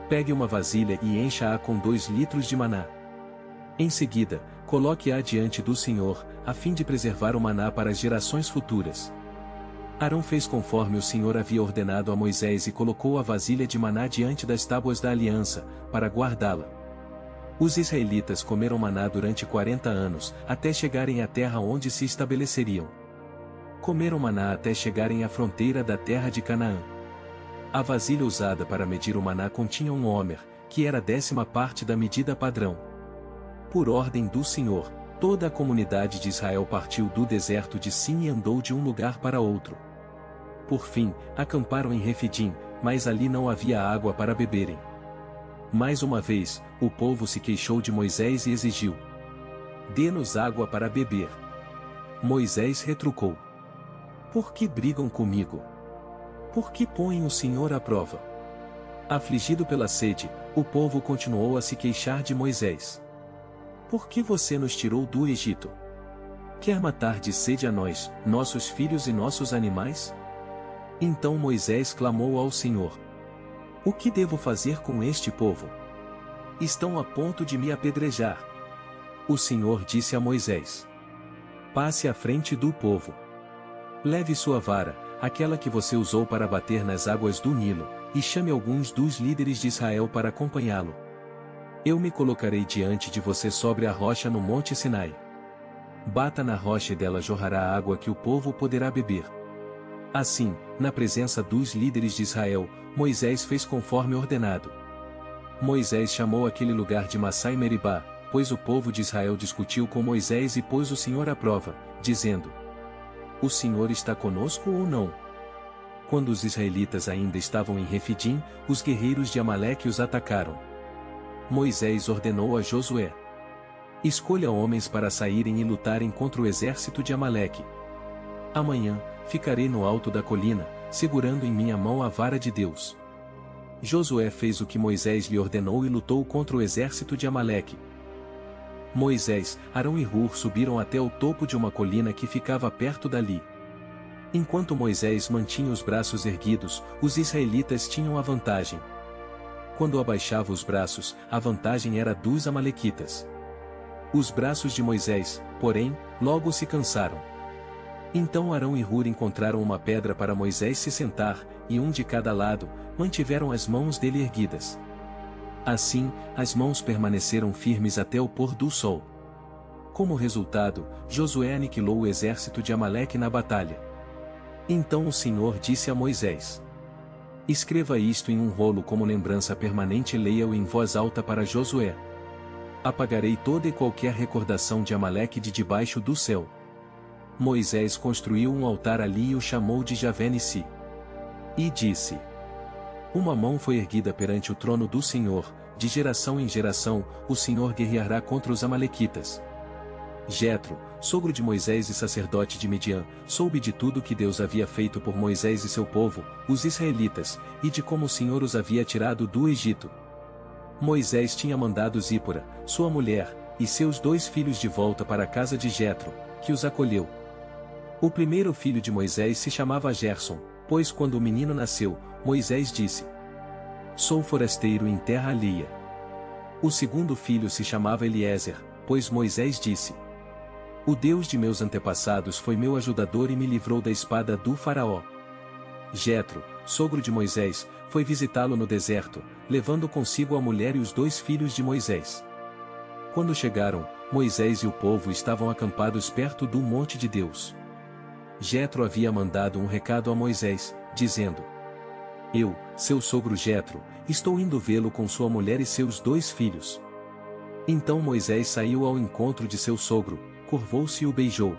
Pegue uma vasilha e encha-a com 2 litros de maná. Em seguida, coloque-a diante do Senhor, a fim de preservar o maná para as gerações futuras. Arão fez conforme o Senhor havia ordenado a Moisés e colocou a vasilha de maná diante das tábuas da aliança, para guardá-la. Os israelitas comeram maná durante 40 anos, até chegarem à terra onde se estabeleceriam. Comeram maná até chegarem à fronteira da terra de Canaã. A vasilha usada para medir o maná continha um homer, que era a 10ª parte da medida padrão. Por ordem do Senhor, toda a comunidade de Israel partiu do deserto de Sin e andou de um lugar para outro. Por fim, acamparam em Refidim, mas ali não havia água para beberem. Mais uma vez, o povo se queixou de Moisés e exigiu: "Dê-nos água para beber." Moisés retrucou: "Por que brigam comigo? Por que põem o Senhor à prova?" Afligido pela sede, o povo continuou a se queixar de Moisés. "Por que você nos tirou do Egito? Quer matar de sede a nós, nossos filhos e nossos animais?" Então Moisés clamou ao Senhor: "O que devo fazer com este povo? Estão a ponto de me apedrejar." O Senhor disse a Moisés: "Passe à frente do povo. Leve sua vara, aquela que você usou para bater nas águas do Nilo, e chame alguns dos líderes de Israel para acompanhá-lo. Eu me colocarei diante de você sobre a rocha no Monte Sinai. Bata na rocha e dela jorrará a água que o povo poderá beber." Assim, na presença dos líderes de Israel, Moisés fez conforme ordenado. Moisés chamou aquele lugar de Massá e Meribá, pois o povo de Israel discutiu com Moisés e pôs o Senhor à prova, dizendo: "O Senhor está conosco ou não?" Quando os israelitas ainda estavam em Refidim, os guerreiros de Amaleque os atacaram. Moisés ordenou a Josué: "Escolha homens para saírem e lutarem contra o exército de Amaleque. Amanhã, ficarei no alto da colina, segurando em minha mão a vara de Deus." Josué fez o que Moisés lhe ordenou e lutou contra o exército de Amaleque. Moisés, Arão e Hur subiram até o topo de uma colina que ficava perto dali. Enquanto Moisés mantinha os braços erguidos, os israelitas tinham a vantagem. Quando abaixava os braços, a vantagem era dos amalequitas. Os braços de Moisés, porém, logo se cansaram. Então Arão e Hur encontraram uma pedra para Moisés se sentar, e um de cada lado, mantiveram as mãos dele erguidas. Assim, as mãos permaneceram firmes até o pôr do sol. Como resultado, Josué aniquilou o exército de Amaleque na batalha. Então o Senhor disse a Moisés: "Escreva isto em um rolo como lembrança permanente e leia-o em voz alta para Josué. Apagarei toda e qualquer recordação de Amaleque de debaixo do céu." Moisés construiu um altar ali e o chamou de Javé Nissi. E disse: "Uma mão foi erguida perante o trono do Senhor, de geração em geração, o Senhor guerreará contra os amalequitas." Jetro, sogro de Moisés e sacerdote de Midian, soube de tudo que Deus havia feito por Moisés e seu povo, os israelitas, e de como o Senhor os havia tirado do Egito. Moisés tinha mandado Zípora, sua mulher, e seus 2 filhos de volta para a casa de Jetro, que os acolheu. O primeiro filho de Moisés se chamava Gerson, pois quando o menino nasceu, Moisés disse: "Sou forasteiro em terra alheia." O segundo filho se chamava Eliezer, pois Moisés disse: "O Deus de meus antepassados foi meu ajudador e me livrou da espada do faraó." Jetro, sogro de Moisés, foi visitá-lo no deserto, levando consigo a mulher e os 2 filhos de Moisés. Quando chegaram, Moisés e o povo estavam acampados perto do monte de Deus. Jetro havia mandado um recado a Moisés, dizendo: "Eu, seu sogro Jetro, estou indo vê-lo com sua mulher e seus 2 filhos." Então Moisés saiu ao encontro de seu sogro, curvou-se e o beijou.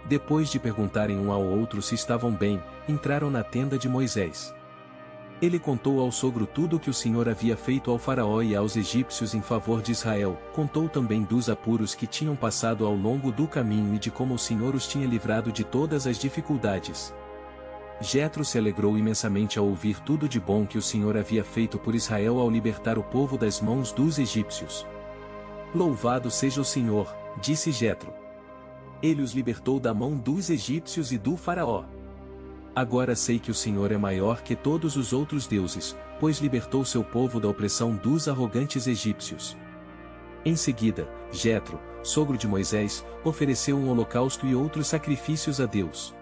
Depois de perguntarem um ao outro se estavam bem, entraram na tenda de Moisés. Ele contou ao sogro tudo o que o Senhor havia feito ao faraó e aos egípcios em favor de Israel, contou também dos apuros que tinham passado ao longo do caminho e de como o Senhor os tinha livrado de todas as dificuldades. Jetro se alegrou imensamente ao ouvir tudo de bom que o Senhor havia feito por Israel ao libertar o povo das mãos dos egípcios. "Louvado seja o Senhor", disse Jetro. "Ele os libertou da mão dos egípcios e do faraó. Agora sei que o Senhor é maior que todos os outros deuses, pois libertou seu povo da opressão dos arrogantes egípcios." Em seguida, Jetro, sogro de Moisés, ofereceu um holocausto e outros sacrifícios a Deus.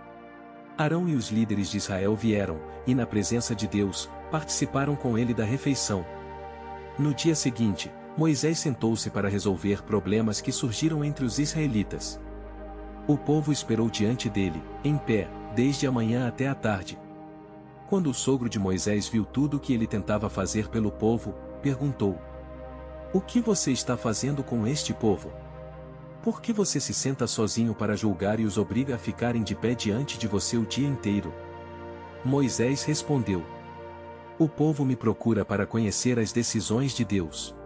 Arão e os líderes de Israel vieram, e na presença de Deus, participaram com ele da refeição. No dia seguinte, Moisés sentou-se para resolver problemas que surgiram entre os israelitas. O povo esperou diante dele, em pé, desde a manhã até a tarde. Quando o sogro de Moisés viu tudo o que ele tentava fazer pelo povo, perguntou: "O que você está fazendo com este povo? Por que você se senta sozinho para julgar e os obriga a ficarem de pé diante de você o dia inteiro?" Moisés respondeu: "O povo me procura para conhecer as decisões de Deus.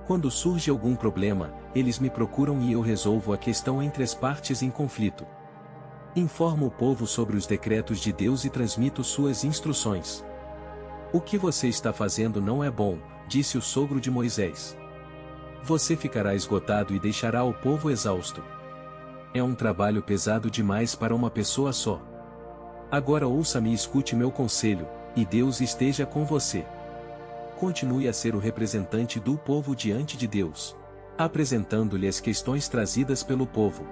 Quando surge algum problema, eles me procuram e eu resolvo a questão entre as partes em conflito. Informo o povo sobre os decretos de Deus e transmito suas instruções." "O que você está fazendo não é bom", disse o sogro de Moisés. "Você ficará esgotado e deixará o povo exausto. É um trabalho pesado demais para uma pessoa só. Agora ouça-me e escute meu conselho, e Deus esteja com você. Continue a ser o representante do povo diante de Deus, apresentando-lhe as questões trazidas pelo povo.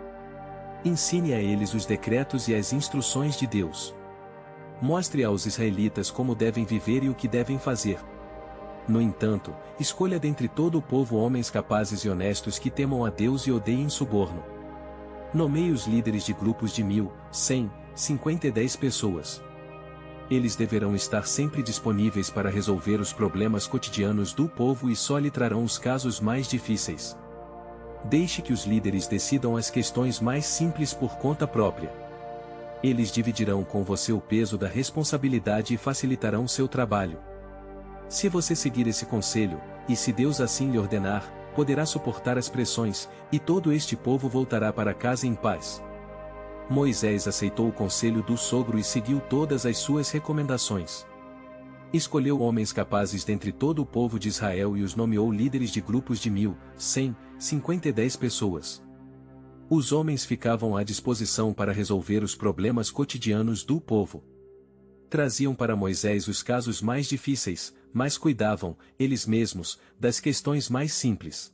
Ensine a eles os decretos e as instruções de Deus. Mostre aos israelitas como devem viver e o que devem fazer. No entanto, escolha dentre todo o povo homens capazes e honestos que temam a Deus e odeiem suborno. Nomeie os líderes de grupos de 1.000, 100, 50 e 10 pessoas. Eles deverão estar sempre disponíveis para resolver os problemas cotidianos do povo e só lhe trarão os casos mais difíceis. Deixe que os líderes decidam as questões mais simples por conta própria. Eles dividirão com você o peso da responsabilidade e facilitarão seu trabalho. Se você seguir esse conselho, e se Deus assim lhe ordenar, poderá suportar as pressões, e todo este povo voltará para casa em paz." Moisés aceitou o conselho do sogro e seguiu todas as suas recomendações. Escolheu homens capazes dentre todo o povo de Israel e os nomeou líderes de grupos de 1.000, 100, 50 e 10 pessoas. Os homens ficavam à disposição para resolver os problemas cotidianos do povo. Traziam para Moisés os casos mais difíceis, mas cuidavam, eles mesmos, das questões mais simples.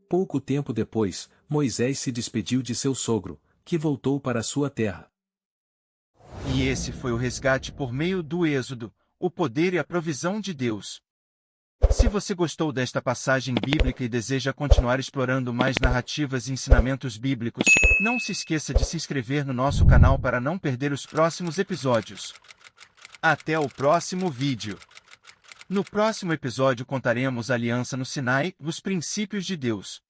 Pouco tempo depois, Moisés se despediu de seu sogro, que voltou para sua terra. E esse foi o resgate por meio do Êxodo, o poder e a provisão de Deus. Se você gostou desta passagem bíblica e deseja continuar explorando mais narrativas e ensinamentos bíblicos, não se esqueça de se inscrever no nosso canal para não perder os próximos episódios. Até o próximo vídeo. No próximo episódio contaremos a aliança no Sinai, os princípios de Deus.